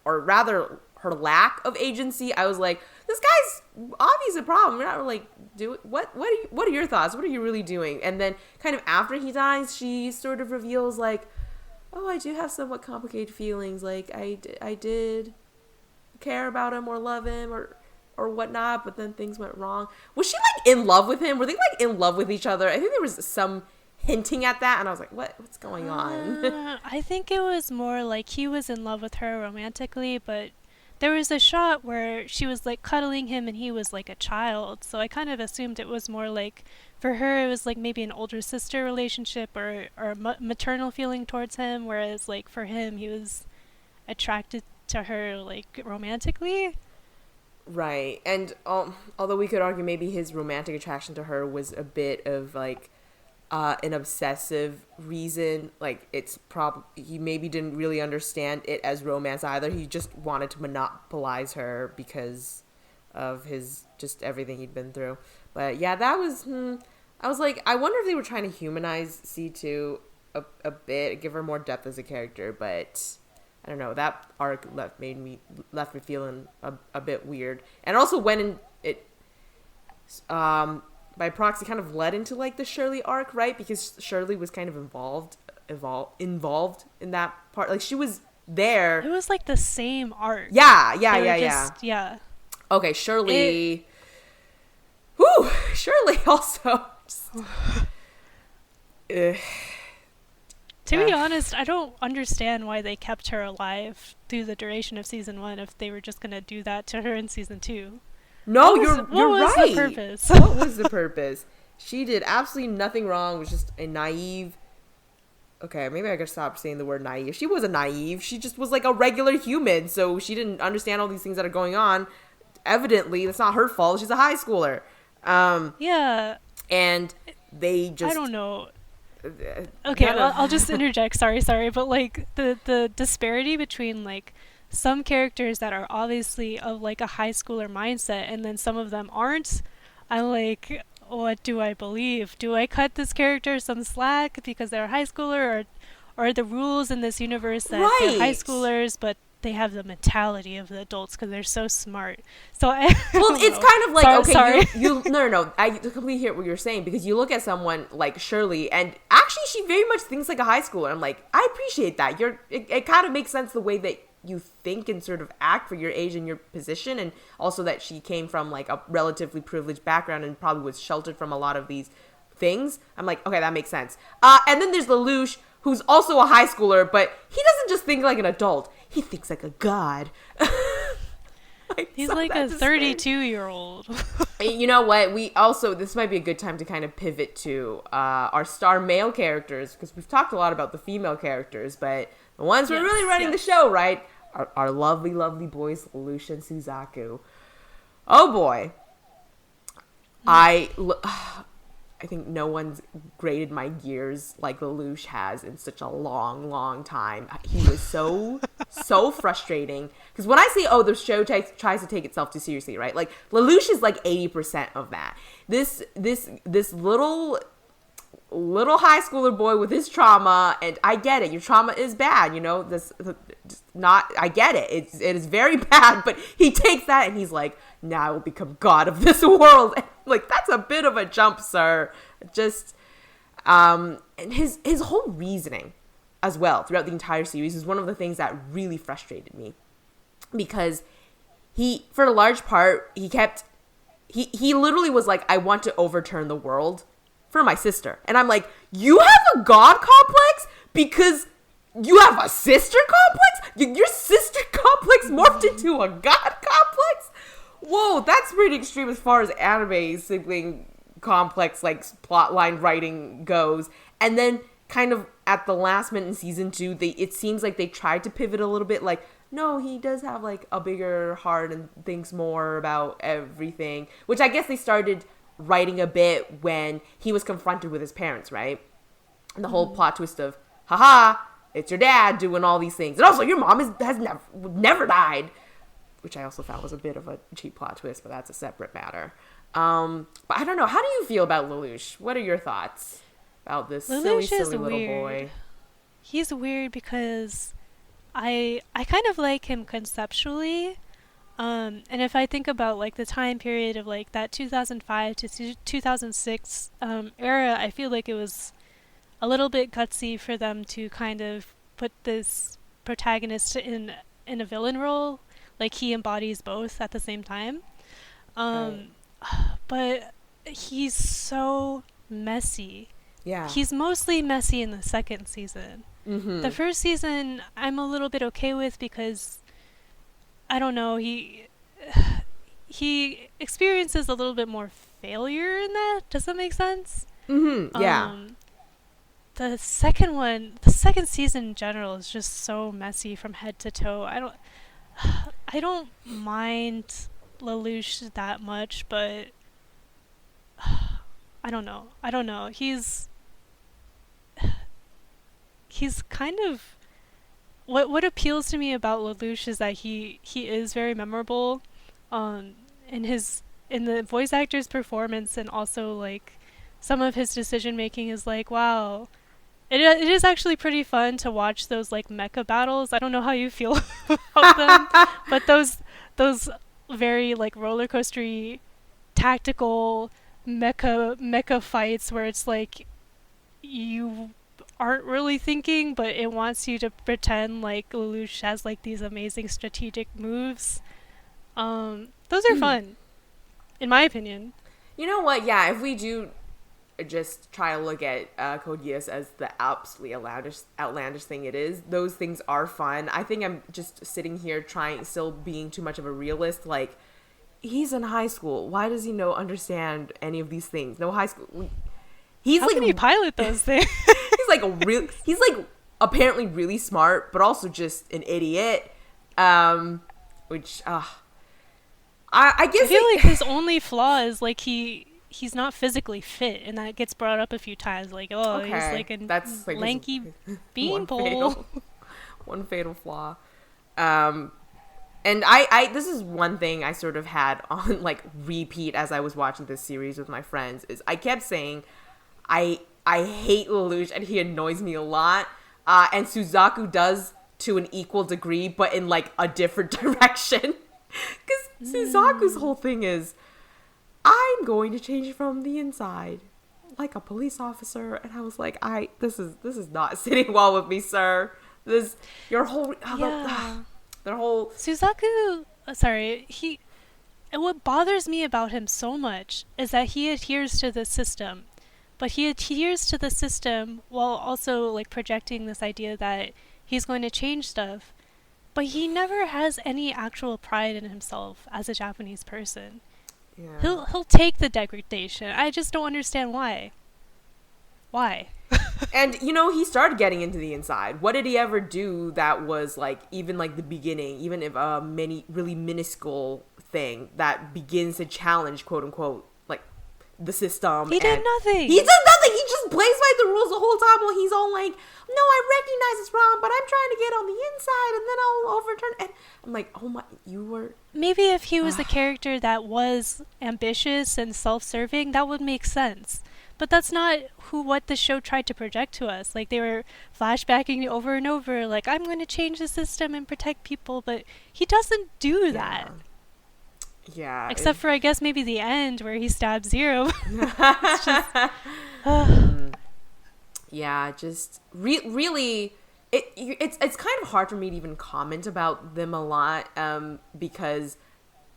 or rather her lack of agency, I was like, this this guy's obviously a problem. We're not really like, what are your thoughts? What are you really doing? And then kind of after he dies, she sort of reveals like, oh, I do have somewhat complicated feelings. Like I did care about him or love him or whatnot, but then things went wrong. Was she like in love with him? Were they like in love with each other? I think there was some hinting at that, and I was like, what's going on? I think it was more like he was in love with her romantically, but there was a shot where she was like cuddling him and he was like a child, so I kind of assumed it was more like, for her it was like maybe an older sister relationship or maternal feeling towards him, whereas like for him he was attracted to her like romantically. Right. And although we could argue maybe his romantic attraction to her was a bit of like an obsessive reason, like it's he maybe didn't really understand it as romance either. He just wanted to monopolize her because of his just everything he'd been through. But yeah, that was I was like, I wonder if they were trying to humanize C2 a bit, give her more depth as a character, but I don't know, that arc left me feeling a bit weird. And also when it by proxy kind of led into like the Shirley arc, right? Because Shirley was kind of involved in that part. Like she was there. It was like the same arc. Yeah. Okay, Shirley. Shirley also. To be honest, I don't understand why they kept her alive through the duration of season 1 if they were just gonna do that to her in season 2. No, you're right. What was the purpose? What was the purpose? She did absolutely nothing wrong. It was just a naive. Okay, maybe I could stop saying the word naive. She wasn't naive. She just was like a regular human, so she didn't understand all these things that are going on. Evidently, that's not her fault. She's a high schooler. Yeah. And they just. I don't know. Okay, I'll just interject. Sorry, but like the disparity between like some characters that are obviously of like a high schooler mindset and then some of them aren't, I'm like, what do I believe? Do I cut this character some slack because they're a high schooler, or are the rules in this universe that they're high schoolers but they have the mentality of the adults because they're so smart? So it's kind of like, sorry. you no, I completely hear what you're saying, because you look at someone like Shirley and actually she very much thinks like a high schooler. I'm like, I appreciate that. It kind of makes sense the way that you think and sort of act for your age and your position, and also that she came from like a relatively privileged background and probably was sheltered from a lot of these things. I'm like, okay, that makes sense. And then there's Lelouch, who's also a high schooler, but he doesn't just think like an adult. He thinks like a god. He's like a 32-year-old. You know what? This might be a good time to kind of pivot to our star male characters, because we've talked a lot about the female characters, but the ones who are really running the show, right, are lovely, lovely boys, Lelouch and Suzaku. Oh boy. I think no one's graded my gears like Lelouch has in such a long, long time. He was so frustrating. Because when I say, the show tries to take itself too seriously, right? Like, Lelouch is like 80% of that. This little high schooler boy with his trauma, and I get it. Your trauma is bad, you know. I get it. It is very bad, but he takes that and he's like, now I will become god of this world. And like, that's a bit of a jump, sir. Just, and his whole reasoning as well throughout the entire series is one of the things that really frustrated me, because he, for a large part, he literally was like, I want to overturn the world for my sister. And I'm like, you have a god complex because you have a sister complex? Your sister complex morphed into a god complex? Whoa, that's pretty extreme as far as anime sibling complex, like, plotline writing goes. And then kind of at the last minute in season 2, it seems like they tried to pivot a little bit, like, no, he does have like a bigger heart and thinks more about everything, which I guess they started writing a bit when he was confronted with his parents, right? And the whole plot twist of, haha, it's your dad doing all these things, and also your mom has never died, which I also found was a bit of a cheap plot twist, but that's a separate matter. But I don't know. How do you feel about Lelouch? What are your thoughts about this silly little boy? He's weird because I kind of like him conceptually, And if I think about like the time period of like that 2005 to 2006 era, I feel like it was a little bit gutsy for them to kind of put this protagonist in a villain role. Like he embodies both at the same time. Right. Um, but he's so messy. Yeah. He's mostly messy in the second season. The Mm-hmm. first season I'm a little bit okay with because I don't know, he experiences a little bit more failure in that. Does that make sense? Mm-hmm. Yeah. Um the second one, the second season in general is just so messy from head to toe. I don't mind Lelouch that much, but I don't know. I don't know. He's kind of what appeals to me about Lelouch is that he is very memorable, um, in his in the voice actor's performance, and also like some of his decision making is like wow. It is actually pretty fun to watch those like mecha battles. I don't know how you feel about them, but those very like roller coastery tactical mecha fights where it's like you aren't really thinking, but it wants you to pretend like Lelouch has like these amazing strategic moves. Those are fun, in my opinion. You know what? Yeah, if we do just try to look at Code Geass as the absolutely outlandish thing it is, those things are fun. I think I'm just sitting here trying, still being too much of a realist. Like, he's in high school. Why does he understand any of these things? No high school. He's How like, can you pilot those things? he's like apparently really smart, but also just an idiot. Which, I I guess feel like his only flaw is like he's not physically fit, and that gets brought up a few times. Like, oh, he's okay, like a that's like his lanky one beanpole. fatal, one fatal flaw. Um, and I this is one thing I sort of had on like repeat as I was watching this series with my friends is I kept saying I hate Lelouch and he annoys me a lot. And Suzaku does to an equal degree, but in like a different direction. Because Suzaku's whole thing is, I'm going to change from the inside, like a police officer. And I was like, this is not sitting well with me, sir. This your whole Yeah. their whole Suzaku, sorry, he. And what bothers me about him so much is that he adheres to the system, but he adheres to the system while also like projecting this idea that he's going to change stuff. But he never has any actual pride in himself as a Japanese person. yeah. He'll take the degradation. I just don't understand why. Why? And he started getting into the inside. What did he ever do that was like even like the beginning, even if a really minuscule thing that begins to challenge quote unquote like the system? He did And nothing. he did nothing. He just plays by the rules the whole time while he's all like, "No, I recognize it's wrong, but I'm trying to get on the inside, and then I'll overturn." And I'm like, "Oh my, you were." Maybe if he was a character that was ambitious and self-serving, that would make sense. But that's not what the show tried to project to us. Like they were flashbacking over and over, like I'm going to change the system and protect people, but he doesn't do Yeah. that. Yeah. Except for I guess maybe the end where he stabs Zero. It's just Yeah, just really, it's kind of hard for me to even comment about them a lot, because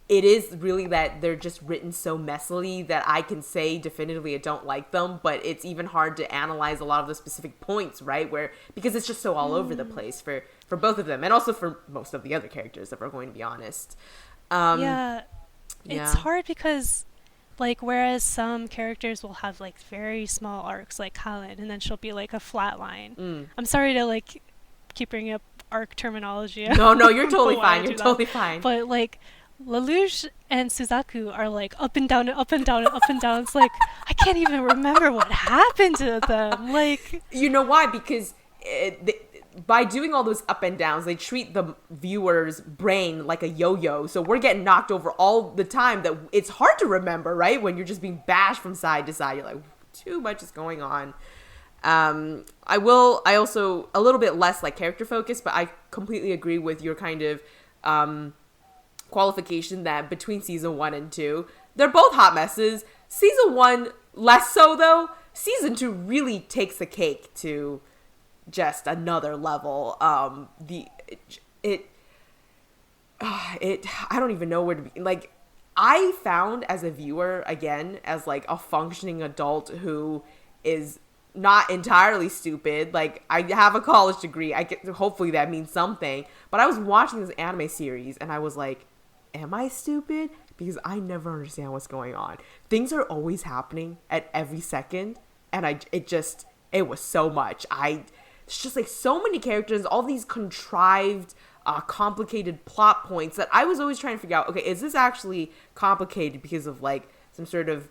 it is really that they're just written so messily that I can say definitively I don't like them, but it's even hard to analyze a lot of the specific points, right? Because it's just so all over the place for both of them, and also for most of the other characters, if we're going to be honest. yeah, Yeah. it's hard because like whereas some characters will have like very small arcs like Colin and then she'll be like a flat line. I'm sorry to like keep bringing up arc terminology. No, you're totally Why I fine. You're do that. totally fine. But like Lelouch and Suzaku are like up and down and up and down and up and down. It's like I can't even remember what happened to them. Like You know why? Because by doing all those up and downs, they treat the viewer's brain like a yo-yo. So we're getting knocked over all the time that it's hard to remember, right? When you're just being bashed from side to side. You're like, too much is going on. I also, a little bit less like character focus, but I completely agree with your kind of qualification that between season 1 and 2, they're both hot messes. Season 1 less so though. Season 2 really takes the cake to just another level. I don't even know where to be. Like, I found as a viewer, again, as like a functioning adult who is not entirely stupid. Like, I have a college degree. Hopefully that means something. But I was watching this anime series and I was like, am I stupid? Because I never understand what's going on. Things are always happening at every second. And it was so much. It's just like so many characters, all these contrived, complicated plot points that I was always trying to figure out, okay, is this actually complicated because of like some sort of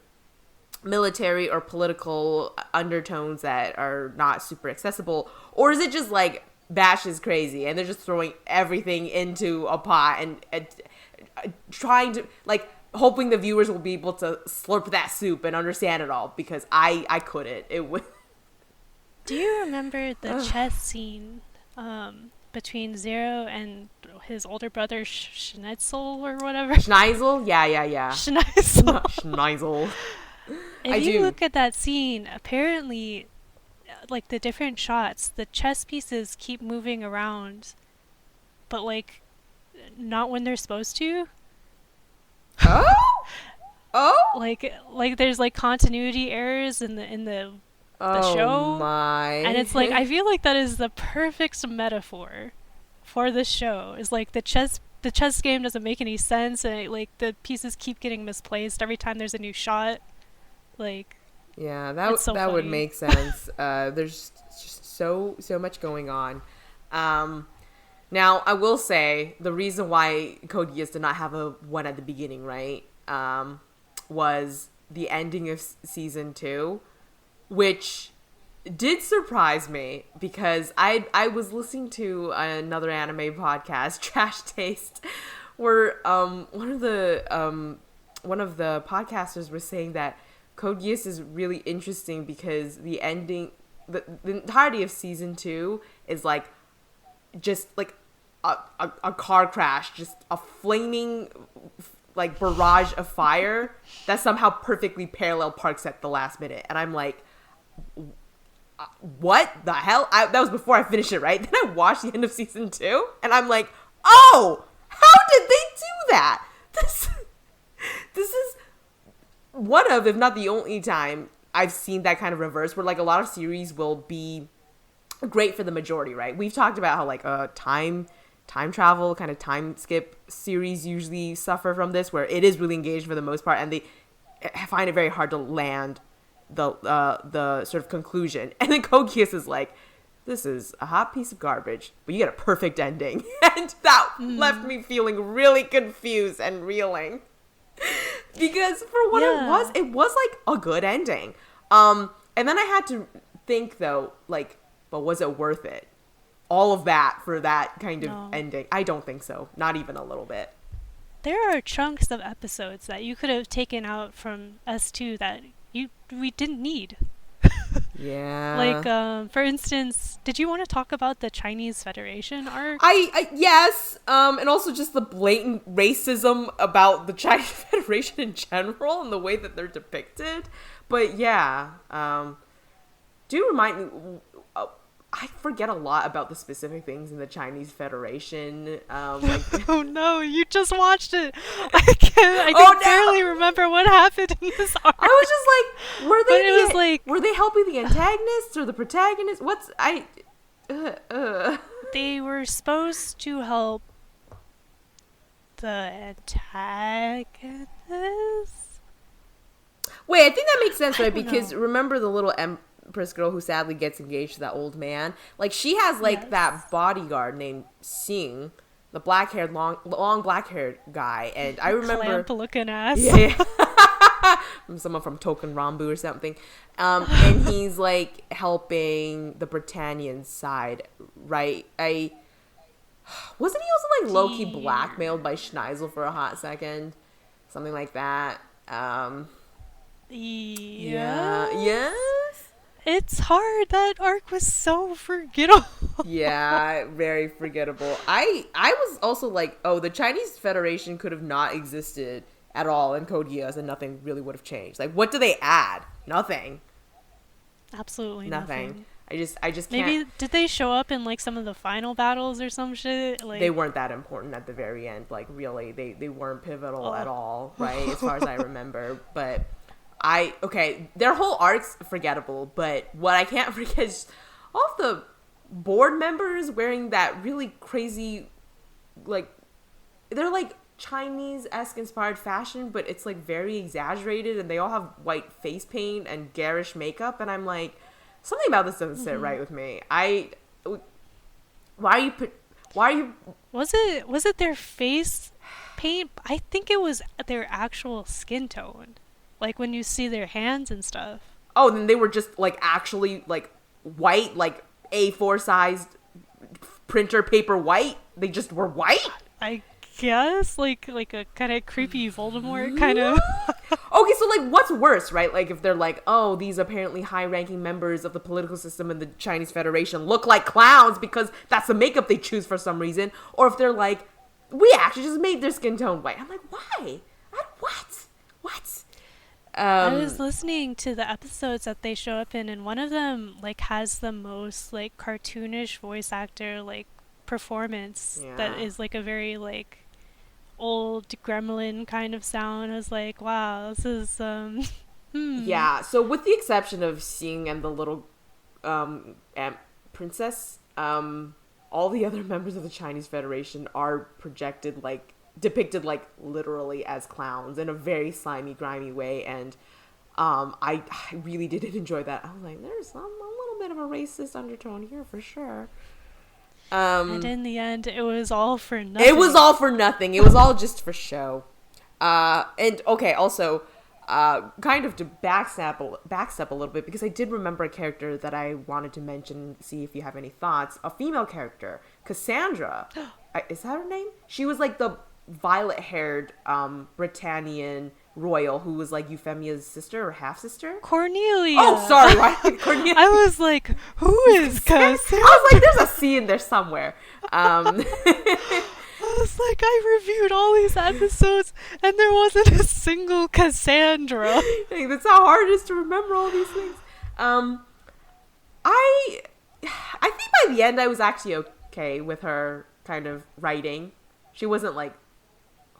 military or political undertones that are not super accessible? Or is it just like Bash is crazy and they're just throwing everything into a pot and trying to, like, hoping the viewers will be able to slurp that soup and understand it all? Because I couldn't. It was... Do you remember the chess scene between Zero and his older brother Schnitzel or whatever? Schneisel? Yeah. Schnitzel. Schneisel. If you look at that scene, apparently, like, the different shots, the chess pieces keep moving around, but, like, not when they're supposed to. Oh? Like there's, like, continuity errors in the show. My. And it's like, I feel like that is the perfect metaphor for this show. Is like the chess game doesn't make any sense, and like the pieces keep getting misplaced every time there's a new shot. Like, yeah, that would make sense. There's just so much going on. Now I will say the reason why Code Geass did not have a one at the beginning, right? Was the ending of season 2. Which did surprise me because I was listening to another anime podcast, Trash Taste, where one of the podcasters was saying that Code Geass is really interesting because the ending, the entirety of season 2 is like just like a car crash, just a flaming like barrage of fire that somehow perfectly parallel parks at the last minute, and I'm like, what the hell? That was before I finished it, right? Then I watched the end of season 2 and I'm like, oh, how did they do that? This is one of, if not the only time I've seen that kind of reverse, where like a lot of series will be great for the majority, right? We've talked about how like time travel, kind of time skip series usually suffer from this, where it is really engaged for the most part and they find it very hard to land the sort of conclusion. And then Code Geass is like, this is a hot piece of garbage, but you get a perfect ending. And that left me feeling really confused and reeling. Because for what it was like a good ending. And then I had to think though, like, but was it worth it? All of that for that kind of ending? I don't think so. Not even a little bit. There are chunks of episodes that you could have taken out from S2 that we didn't need. Yeah. Like, for instance, did you want to talk about the Chinese Federation arc? Yes. And also just the blatant racism about the Chinese Federation in general and the way that they're depicted. But yeah. Do remind me, I forget a lot about the specific things in the Chinese Federation. Oh no, you just watched it. I can barely remember what happened in this arc. I was just like, were they helping the antagonists or the protagonists? They were supposed to help the antagonists. Wait, I think that makes sense, right? Because remember the little Empress girl who sadly gets engaged to that old man? Like, she has like that bodyguard named Sing, the black-haired, long black-haired guy, and I remember clamp-looking ass. Yeah. Someone from Token Rambu or something. And he's like helping the Britannian side, right? Wasn't he also like low-key blackmailed by Schneisel for a hot second? Something like that. Yeah. Yes? It's hard. That arc was so forgettable. Yeah, very forgettable. I was also like, oh, the Chinese Federation could have not existed at all in Code Geass and nothing really would have changed. Like, what do they add? Nothing. Absolutely Nothing. nothing. I just can't. Maybe did they show up in like some of the final battles or some shit? Like They weren't that important at the very end. Like, really, they weren't pivotal at all, right? As far as I remember. But okay, their whole arc's forgettable. But what I can't forget is all of the board members wearing that really crazy, like, they're like Chinese-esque inspired fashion, but it's like very exaggerated, and they all have white face paint and garish makeup, and I'm like, something about this doesn't sit right with me. Why are you was it their face paint? I think it was their actual skin tone. Like when you see their hands and stuff. Oh, then they were just like actually like white, like A4 sized printer paper white. They just were white. I guess like a kind of creepy Voldemort kind of. Okay, so like what's worse, right? Like if they're like, oh, these apparently high-ranking members of the political system in the Chinese Federation look like clowns because that's the makeup they choose for some reason, or if they're like, we actually just made their skin tone white. I'm like, why? What? I was listening to the episodes that they show up in, and one of them like has the most like cartoonish voice actor like performance that is like a very like old gremlin kind of sound. I was like, wow, this is Yeah, so with the exception of Xing and the little princess, all the other members of the Chinese Federation are depicted like literally as clowns in a very slimy, grimy way, and I really didn't enjoy that. I was like, there's a little bit of a racist undertone here for sure. And in the end, it was all for nothing. It was all for nothing. It was all just for show. And okay, also, kind of to backstep a little bit, because I did remember a character that I wanted to mention, see if you have any thoughts. A female character, Cassandra. Is that her name? She was like the violet-haired Britannian royal who was like Euphemia's sister or half-sister. Cornelia. Oh, sorry. Cornelia. I was like, who is Cassandra? I was like, there's a C in there somewhere. I was like, I reviewed all these episodes and there wasn't a single Cassandra. That's how hard it is to remember all these things. I think by the end I was actually okay with her kind of writing. She wasn't like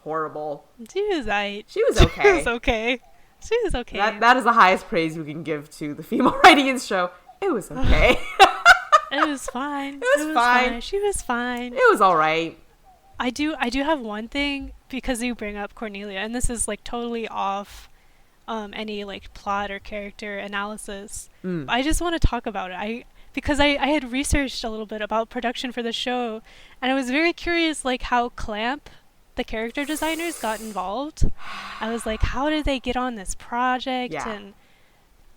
horrible. She was right. She was okay. She was okay. She was okay. That is the highest praise we can give to the female writing in the show. It was okay. It was fine. It was fine. She was fine. It was all right. I do have one thing, because you bring up Cornelia, and this is like totally off any like plot or character analysis. I just want to talk about it. Because I had researched a little bit about production for the show, and I was very curious like how Clamp, the character designers, got involved. I was like, how did they get on this project? Yeah. And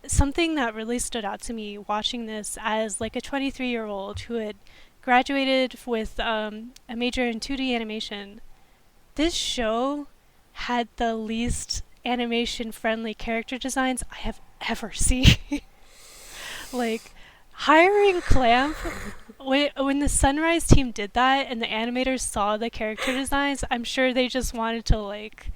something that really stood out to me watching this as like a 23-year-old who had graduated with a major in 2D animation, this show had the least animation-friendly character designs I have ever seen. Like, hiring Clamp, when the Sunrise team did that and the animators saw the character designs, I'm sure they just wanted to like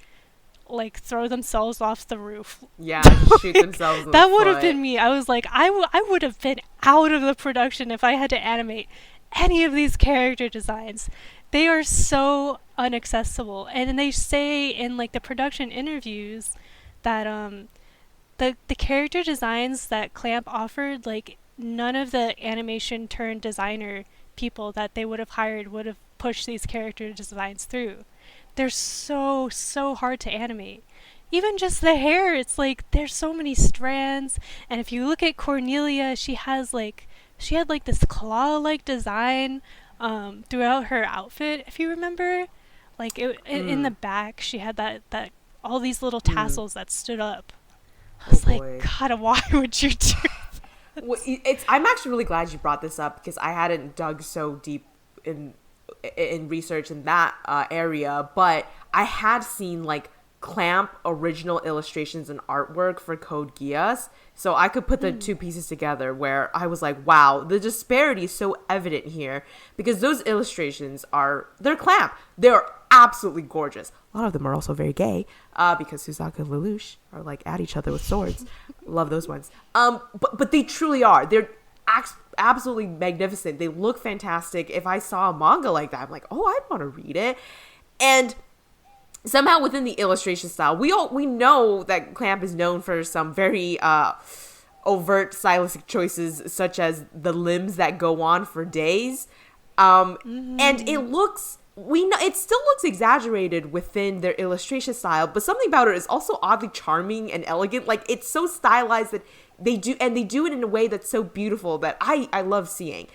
throw themselves off the roof. Yeah, shoot themselves in the That would foot. have been me. I was like, I would have been out of the production if I had to animate any of these character designs. They are so inaccessible. And they say in like the production interviews that the character designs that Clamp offered, like none of the animation turned designer people that they would have hired would have pushed these character designs through. They're so hard to animate. Even just the hair, it's like there's so many strands, and if you look at Cornelia, she had like this claw-like design throughout her outfit, if you remember. Like in the back, she had that all these little tassels that stood up. I was like, God, why would you do that? Well, I'm actually really glad you brought this up, because I hadn't dug so deep in research in that area, but I had seen like Clamp original illustrations and artwork for Code Geass. So I could put the two pieces together where I was like, wow, the disparity is so evident here because those illustrations they're Clamp. They're absolutely gorgeous. A lot of them are also very gay because Suzaka and Lelouch are like at each other with swords. Love those ones. But they truly are. They're absolutely magnificent. They look fantastic. If I saw a manga like that, I'm like, oh, I'd want to read it. And somehow within the illustration style, we know that Clamp is known for some very overt stylistic choices, such as the limbs that go on for days. And it still looks exaggerated within their illustration style, but something about it is also oddly charming and elegant. Like, it's so stylized that they do it in a way that's so beautiful that I love seeing.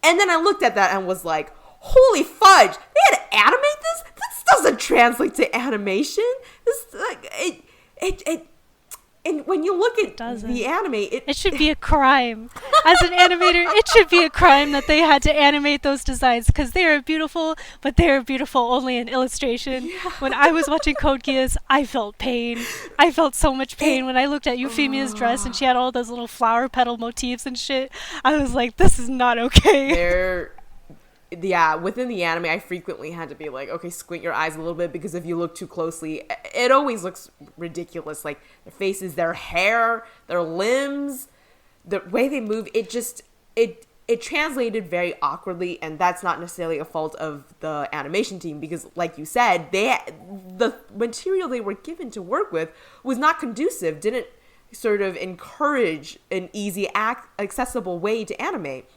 And then I looked at that and was like, holy fudge, they had to animate this? This doesn't translate to animation. This, like, it and when you look at the anime, it should be a crime. As an animator, it should be a crime that they had to animate those designs because they are beautiful, but they are beautiful only in illustration. Yeah. When I was watching Code Geass, I felt pain. I felt so much pain when I looked at Euphemia's dress and she had all those little flower petal motifs and shit. I was like, this is not okay. Within the anime, I frequently had to be like, okay, squint your eyes a little bit because if you look too closely, it always looks ridiculous. Like, their faces, their hair, their limbs, the way they move, it translated very awkwardly, and that's not necessarily a fault of the animation team because, like you said, the material they were given to work with was not conducive, didn't sort of encourage an easy, accessible way to animate.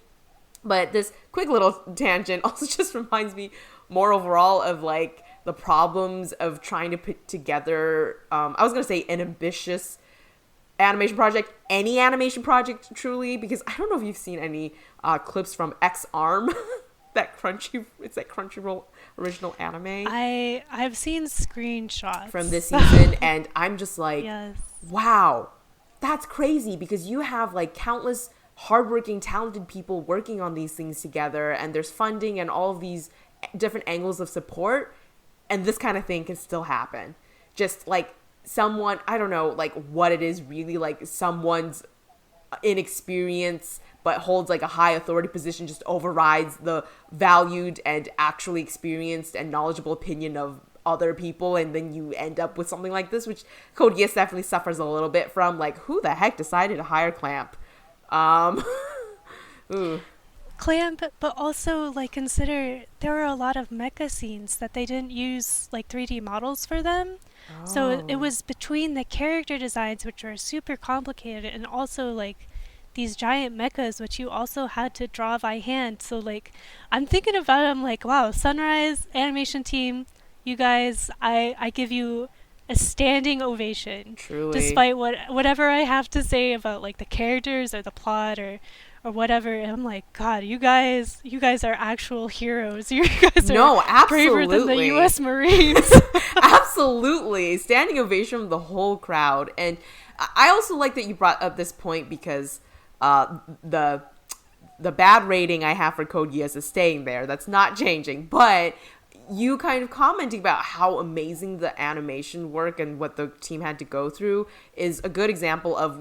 But this quick little tangent also just reminds me more overall of like the problems of trying to put together, I was going to say an ambitious animation project, any animation project truly, because I don't know if you've seen any clips from X-Arm, it's that Crunchyroll original anime. I've seen screenshots from this season and I'm just like, yes. Wow, that's crazy because you have like countless hardworking, talented people working on these things together, and there's funding and all of these different angles of support, and this kind of thing can still happen. Just like someone, I don't know, like what it is really, like someone's inexperience but holds like a high authority position just overrides the valued and actually experienced and knowledgeable opinion of other people, and then you end up with something like this, which Code Geass definitely suffers a little bit from. Like, who the heck decided to hire Clamp? Clamp, but also like consider there were a lot of mecha scenes that they didn't use like 3D models for them. Oh. So it was between the character designs, which were super complicated, and also like these giant mechas, which you also had to draw by hand. So like I'm thinking about it, I'm like, wow, Sunrise animation team, you guys, I give you a standing ovation. Truly. Despite whatever I have to say about like the characters or the plot or whatever, and I'm like, God, you guys are actual heroes. You guys are braver than the U.S. Marines. Absolutely, standing ovation from the whole crowd. And I also like that you brought up this point because the bad rating I have for Code Geass is staying there. That's not changing, but you kind of commenting about how amazing the animation work and what the team had to go through is a good example of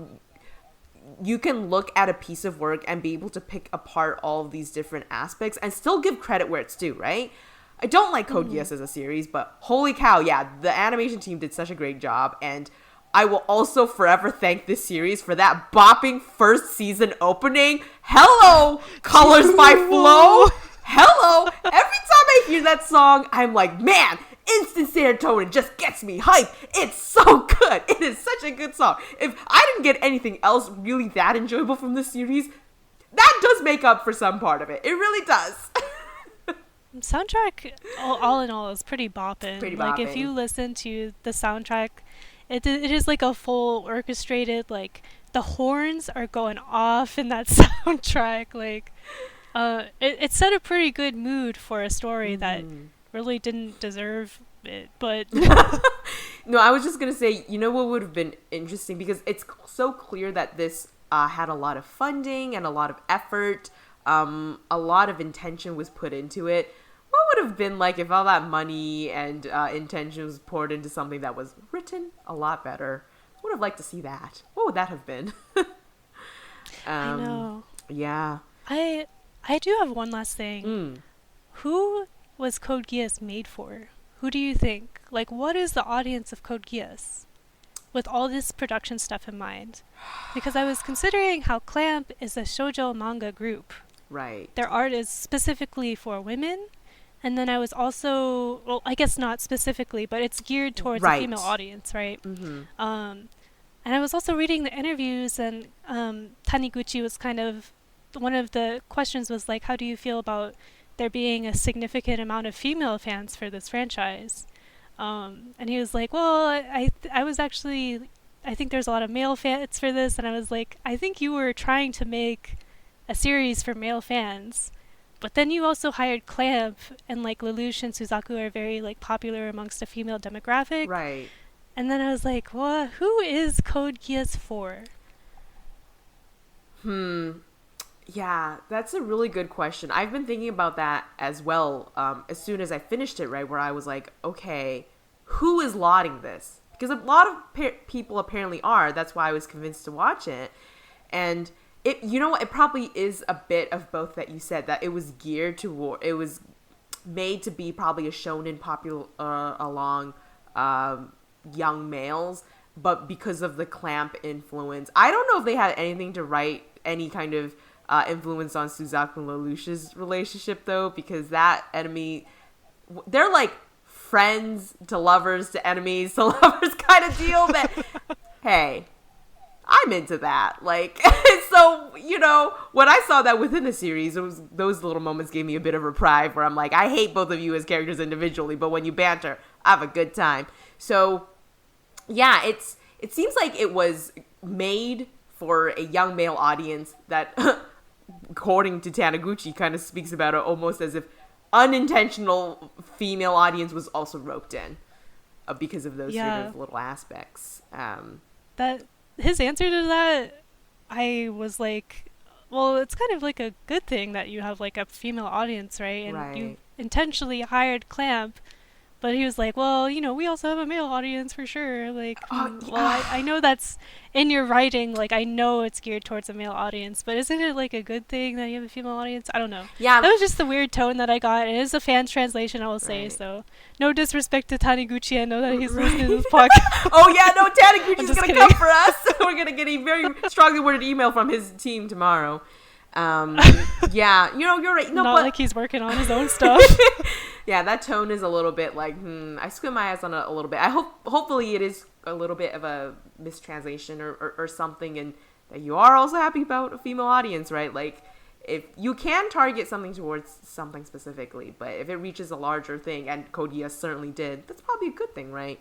you can look at a piece of work and be able to pick apart all of these different aspects and still give credit where it's due, right? I don't like Code Geass as a series, but holy cow, yeah, the animation team did such a great job, and I will also forever thank this series for that bopping first season opening. Hello, Colors by Flow. Hello! Every time I hear that song, I'm like, man, instant serotonin just gets me hyped. It's so good. It is such a good song. If I didn't get anything else really that enjoyable from this series, that does make up for some part of it. It really does. Soundtrack, all in all, is pretty boppin'. Like, if you listen to the soundtrack, it is like a full orchestrated, like, the horns are going off in that soundtrack, like... it set a pretty good mood for a story that really didn't deserve it, but... No, I was just going to say, you know what would have been interesting? Because it's so clear that this had a lot of funding and a lot of effort, a lot of intention was put into it. What would have been like if all that money and intention was poured into something that was written a lot better? Would have liked to see that. What would that have been? I know. Yeah. I do have one last thing. Who was Code Geass made for? Who do you think? Like, what is the audience of Code Geass? With all this production stuff in mind. Because I was considering how Clamp is a shoujo manga group. Right. Their art is specifically for women. And then I was also, well, I guess not specifically, but it's geared towards a female audience, right? And I was also reading the interviews, and Taniguchi was kind of, one of the questions was like, how do you feel about there being a significant amount of female fans for this franchise? And he was like, well, I was actually, I think there's a lot of male fans for this. And I was like, I think you were trying to make a series for male fans. But then you also hired Clamp, and like Lelouch and Suzaku are very like popular amongst a female demographic. Right. And then I was like, well, who is Code Geass for? Yeah, that's a really good question. I've been thinking about that as well as soon as I finished it, right? Where I was like, okay, who is lauding this? Because a lot of people apparently are. That's why I was convinced to watch it. And it, you know, it probably is a bit of both that you said, that it was geared to, it was made to be probably a shonen popular along young males, but because of the Clamp influence, I don't know if they had anything to write any kind of influence on Suzaku and Lelouch's relationship, though, because that enemy, they're like friends to lovers to enemies to lovers kind of deal. That hey, I'm into that. Like, so, you know, when I saw that within the series, those little moments gave me a bit of reprieve where I'm like, I hate both of you as characters individually, but when you banter, I have a good time. So, yeah, it seems like it was made for a young male audience that, according to Taniguchi, kind of speaks about it almost as if unintentional female audience was also roped in because of those sort of little aspects. That his answer to that, I was like, well, it's kind of like a good thing that you have like a female audience, right? And you intentionally hired Clamp, but he was like, well, you know, we also have a male audience for sure. Like, I know that's in your writing, like, I know it's geared towards a male audience, but isn't it like a good thing that you have a female audience? I don't know. Yeah. That was just the weird tone that I got. It is a fan's translation, I will say, so no disrespect to Taniguchi. I know that he's listening to this podcast. Oh, yeah, no, Taniguchi's going to come for us. We're going to get a very strongly worded email from his team tomorrow. Yeah, you know, you're right. No, not like he's working on his own stuff. Yeah, that tone is a little bit like, I squint my eyes on it a little bit. Hopefully it is a little bit of a mistranslation or something, and that you are also happy about a female audience, right? Like, if you can target something towards something specifically, but if it reaches a larger thing, and Code Geass certainly did, that's probably a good thing, right?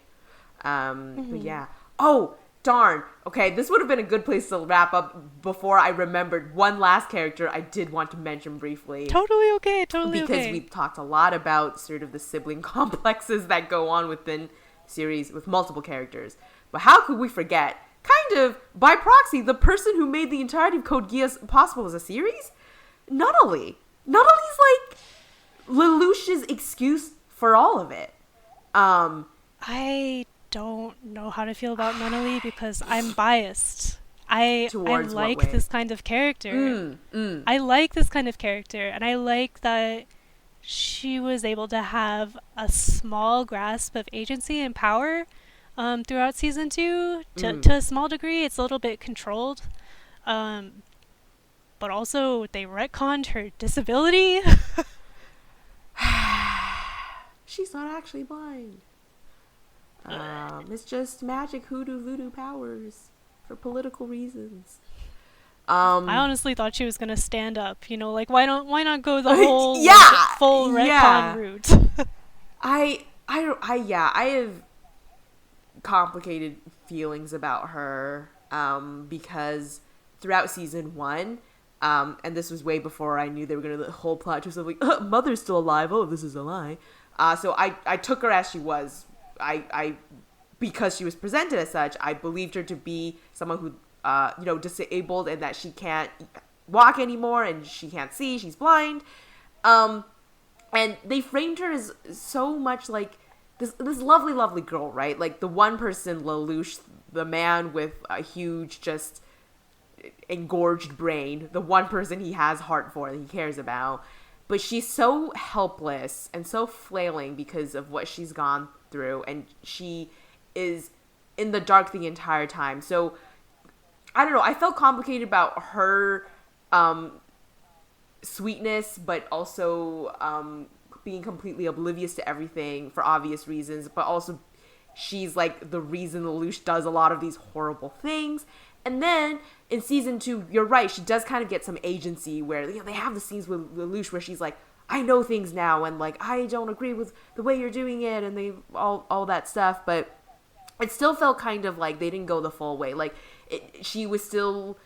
But yeah. Oh, darn. Okay, this would have been a good place to wrap up before I remembered one last character I did want to mention briefly. Totally okay. Because we talked a lot about sort of the sibling complexes that go on within series with multiple characters. But how could we forget, kind of by proxy, the person who made the entirety of Code Geass possible as a series? Nunnally. Nunnally's like Lelouch's excuse for all of it. I don't know how to feel about Nunnally because I'm biased. I like this kind of character. I like this kind of character, and I like that she was able to have a small grasp of agency and power throughout season 2. To a small degree, it's a little bit controlled. But also, they retconned her disability. She's not actually blind. It's just magic hoodoo voodoo powers for political reasons. I honestly thought she was gonna stand up. You know, like why not go the whole full retcon route? I have complicated feelings about her because throughout season 1, and this was way before I knew they were gonna the whole plot twist of like Mother's still alive. Oh, this is a lie. So I took her as she was. I because she was presented as such, I believed her to be someone who, disabled and that she can't walk anymore and she can't see, she's blind. And they framed her as so much like this lovely, lovely girl, right? Like the one person, Lelouch, the man with a huge, just engorged brain, the one person he has heart for, that he cares about. But she's so helpless and so flailing because of what she's gone through, and she is in the dark the entire time. So I don't know, I felt complicated about her sweetness, but also being completely oblivious to everything for obvious reasons, but also she's like the reason Lelouch does a lot of these horrible things. And then in season 2, you're right, she does kind of get some agency where, you know, they have the scenes with Lelouch where she's like, I know things now, and like, I don't agree with the way you're doing it, and they all that stuff. But it still felt kind of like they didn't go the full way. Like she was still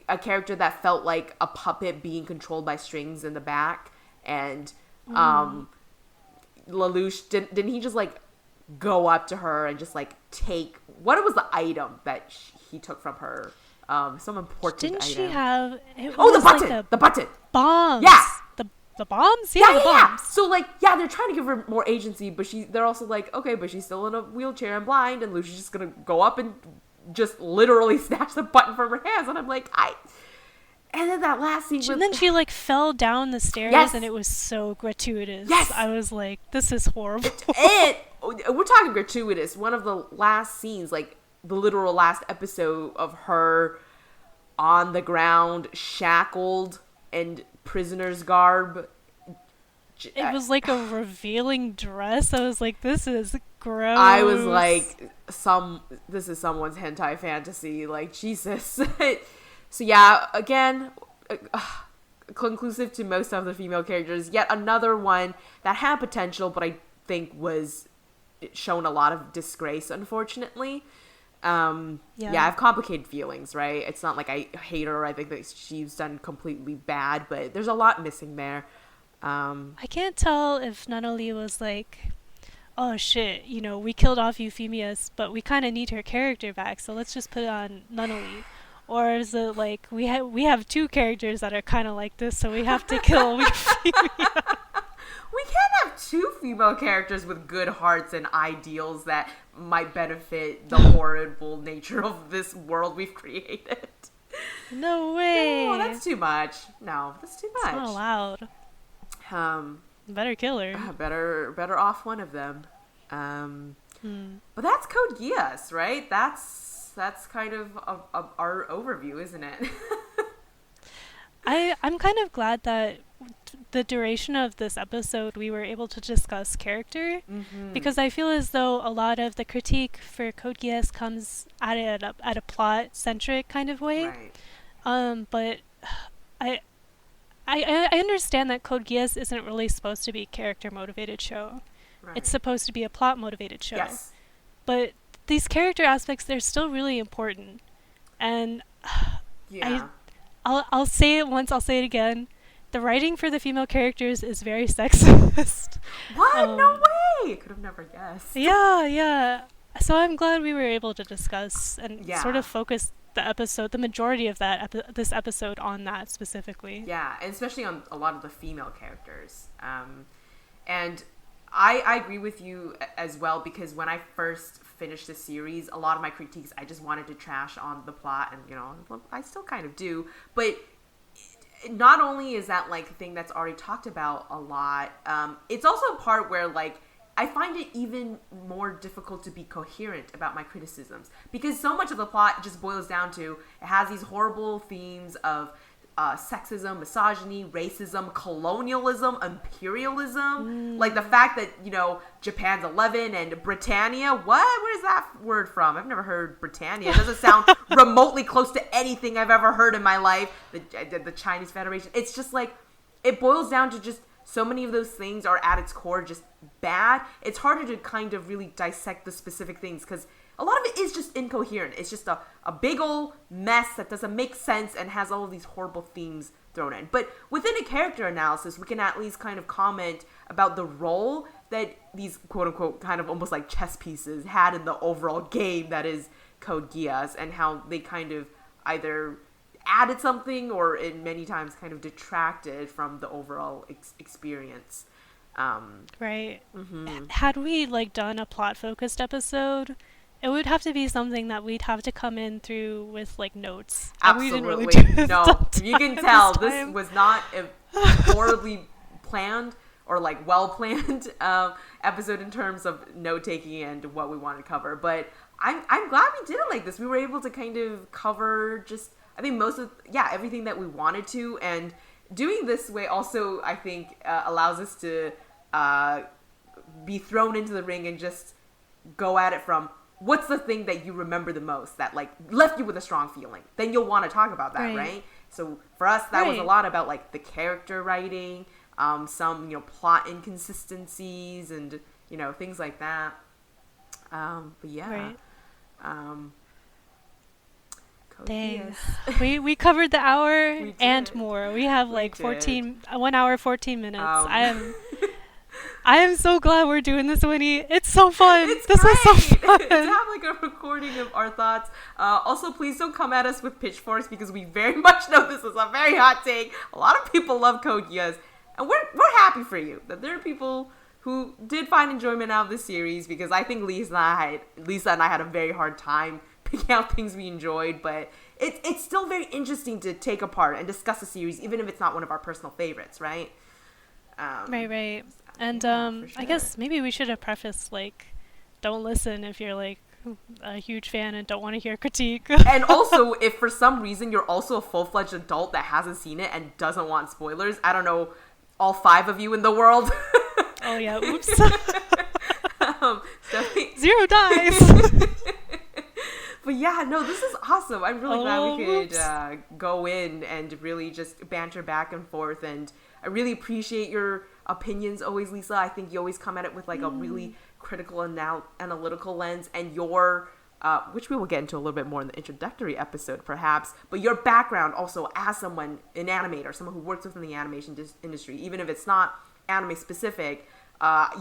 a character that felt like a puppet being controlled by strings in the back. And Lelouch, didn't he just like go up to her and just like take, what was the item that he took from her? Some important Didn't item. she have? The button. Like the button. Bombs. Yeah. The bombs. Yeah, the bombs. So like, yeah, they're trying to give her more agency, but they're also like, okay, but she's still in a wheelchair and blind, and Lucy's just gonna go up and just literally snatch the button from her hands, and I'm like, And then that last scene. And then she like fell down the stairs, yes. and it was so gratuitous. Yes. I was like, this is horrible. We're talking gratuitous. One of the last scenes, like the literal last episode of her on the ground, shackled and prisoner's garb. It was like a revealing dress. I was like, this is gross. I was like, this is someone's hentai fantasy. Like, Jesus. So yeah, again, conclusive to most of the female characters. Yet another one that had potential, but I think was shown a lot of disgrace, unfortunately. Yeah, I have complicated feelings, right? It's not like I hate her. I think that she's done completely bad, but there's a lot missing there. I can't tell if Nunnally was like, oh shit, you know, we killed off Euphemius, but we kind of need her character back, so let's just put it on Nunnally. Or is it like, we have two characters that are kind of like this, so we have to kill Euphemia? We can't have two female characters with good hearts and ideals that might benefit the horrible nature of this world we've created. No way. No, that's too much. No, that's too much. It's not allowed. Better kill her. Better off one of them. But that's Code Geass, right? That's kind of our overview, isn't it? I'm kind of glad that the duration of this episode we were able to discuss character, because I feel as though a lot of the critique for Code Geass comes at it at a plot centric kind of way. Right. But I understand that Code Geass isn't really supposed to be a character motivated show. Right. It's supposed to be a plot motivated show. Yes. But these character aspects, they're still really important. And yeah. I'll say it once, I'll say it again. The writing for the female characters is very sexist. What? No way! Could have never guessed. Yeah. So I'm glad we were able to discuss and sort of focus the majority of this episode on that specifically. Yeah, and especially on a lot of the female characters. And I agree with you as well, because when I first finished the series, a lot of my critiques, I just wanted to trash on the plot, and, you know, I still kind of do. But not only is that, like, a thing that's already talked about a lot, it's also a part where, like, I find it even more difficult to be coherent about my criticisms, because so much of the plot just boils down to, it has these horrible themes of sexism, misogyny, racism, colonialism, imperialism. Like the fact that, you know, Japan's 11 and Britannia, where's that word from? I've never heard Britannia. It doesn't sound remotely close to anything I've ever heard in my life. The Chinese Federation. It's just like, it boils down to just so many of those things are at its core just bad. It's harder to kind of really dissect the specific things, because a lot of it is just incoherent. It's just a big old mess that doesn't make sense and has all of these horrible themes thrown in. But within a character analysis, we can at least kind of comment about the role that these quote-unquote kind of almost like chess pieces had in the overall game that is Code Geass, and how they kind of either added something or in many times kind of detracted from the overall experience. Right. Mm-hmm. Had we like done a plot focused episode, it would have to be something that we'd have to come in through with like notes, and we didn't really do Absolutely. this No, you can tell this time. was not a horribly planned or like well planned episode in terms of note taking and what we want to cover. But I'm glad we did it like this. We were able to kind of cover just, I think, most of, everything that we wanted to. And doing this way also, I think, allows us to be thrown into the ring and just go at it from, what's the thing that you remember the most that like left you with a strong feeling? Then you'll want to talk about that, right? So for us, that was a lot about like the character writing, some, plot inconsistencies and, things like that. But yeah. Dang. we covered the hour and more. We have like 1 hour, 14 minutes. I am so glad we're doing this, Winnie. It's so fun. This was so fun. To have like a recording of our thoughts. Also, please don't come at us with pitchforks because we very much know this is a very hot take. A lot of people love Code Geass, and we're happy for you that there are people who did find enjoyment out of this series, because I think Lisa and I had a very hard time picking out things we enjoyed, but it's still very interesting to take apart and discuss a series, even if it's not one of our personal favorites, right? Right. And sure. I guess maybe we should have prefaced, like, don't listen if you're, like, a huge fan and don't want to hear critique. And also, if for some reason you're also a full-fledged adult that hasn't seen it and doesn't want spoilers, I don't know, all 5 of you in the world. Oh, yeah, oops. Stephanie. 0 dies. But yeah, no, this is awesome. I'm really glad we could go in and really just banter back and forth. And I really appreciate your opinions always, Lisa. I think you always come at it with like a really critical analytical lens, and your, which we will get into a little bit more in the introductory episode perhaps, but your background also as someone, an animator, someone who works within the animation industry, even if it's not anime specific,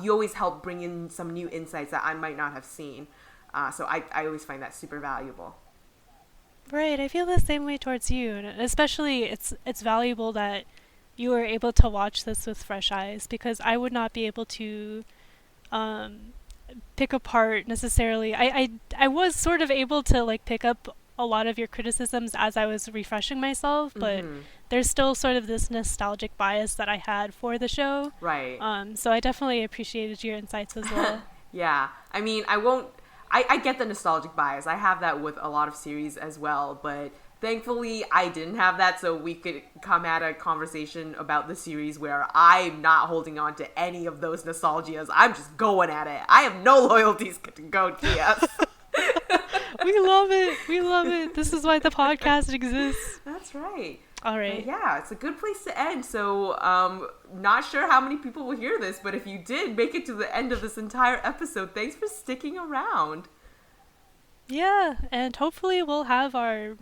you always help bring in some new insights that I might not have seen. So I always find that super valuable. Right, I feel the same way towards you, and especially it's valuable that you were able to watch this with fresh eyes, because I would not be able to pick apart necessarily. I was sort of able to like pick up a lot of your criticisms as I was refreshing myself, but there's still sort of this nostalgic bias that I had for the show. Right. So I definitely appreciated your insights as well. Yeah, I mean, I get the nostalgic bias. I have that with a lot of series as well, but thankfully I didn't have that, so we could come at a conversation about the series where I'm not holding on to any of those nostalgias. I'm just going at it. I have no loyalties to Code Geass. We love it. This is why the podcast exists. That's right. All right. And yeah, it's a good place to end. So, not sure how many people will hear this, but if you did make it to the end of this entire episode, thanks for sticking around. Yeah, and hopefully we'll have our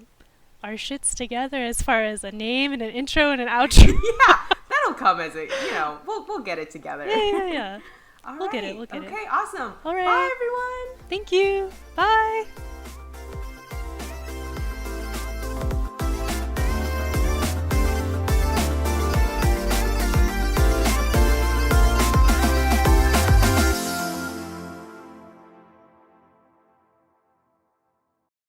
shits together as far as a name and an intro and an outro. Yeah, that'll come as it, we'll get it together. Yeah. All We'll right. get it. Okay, awesome. All right. Bye, everyone. Thank you. Bye.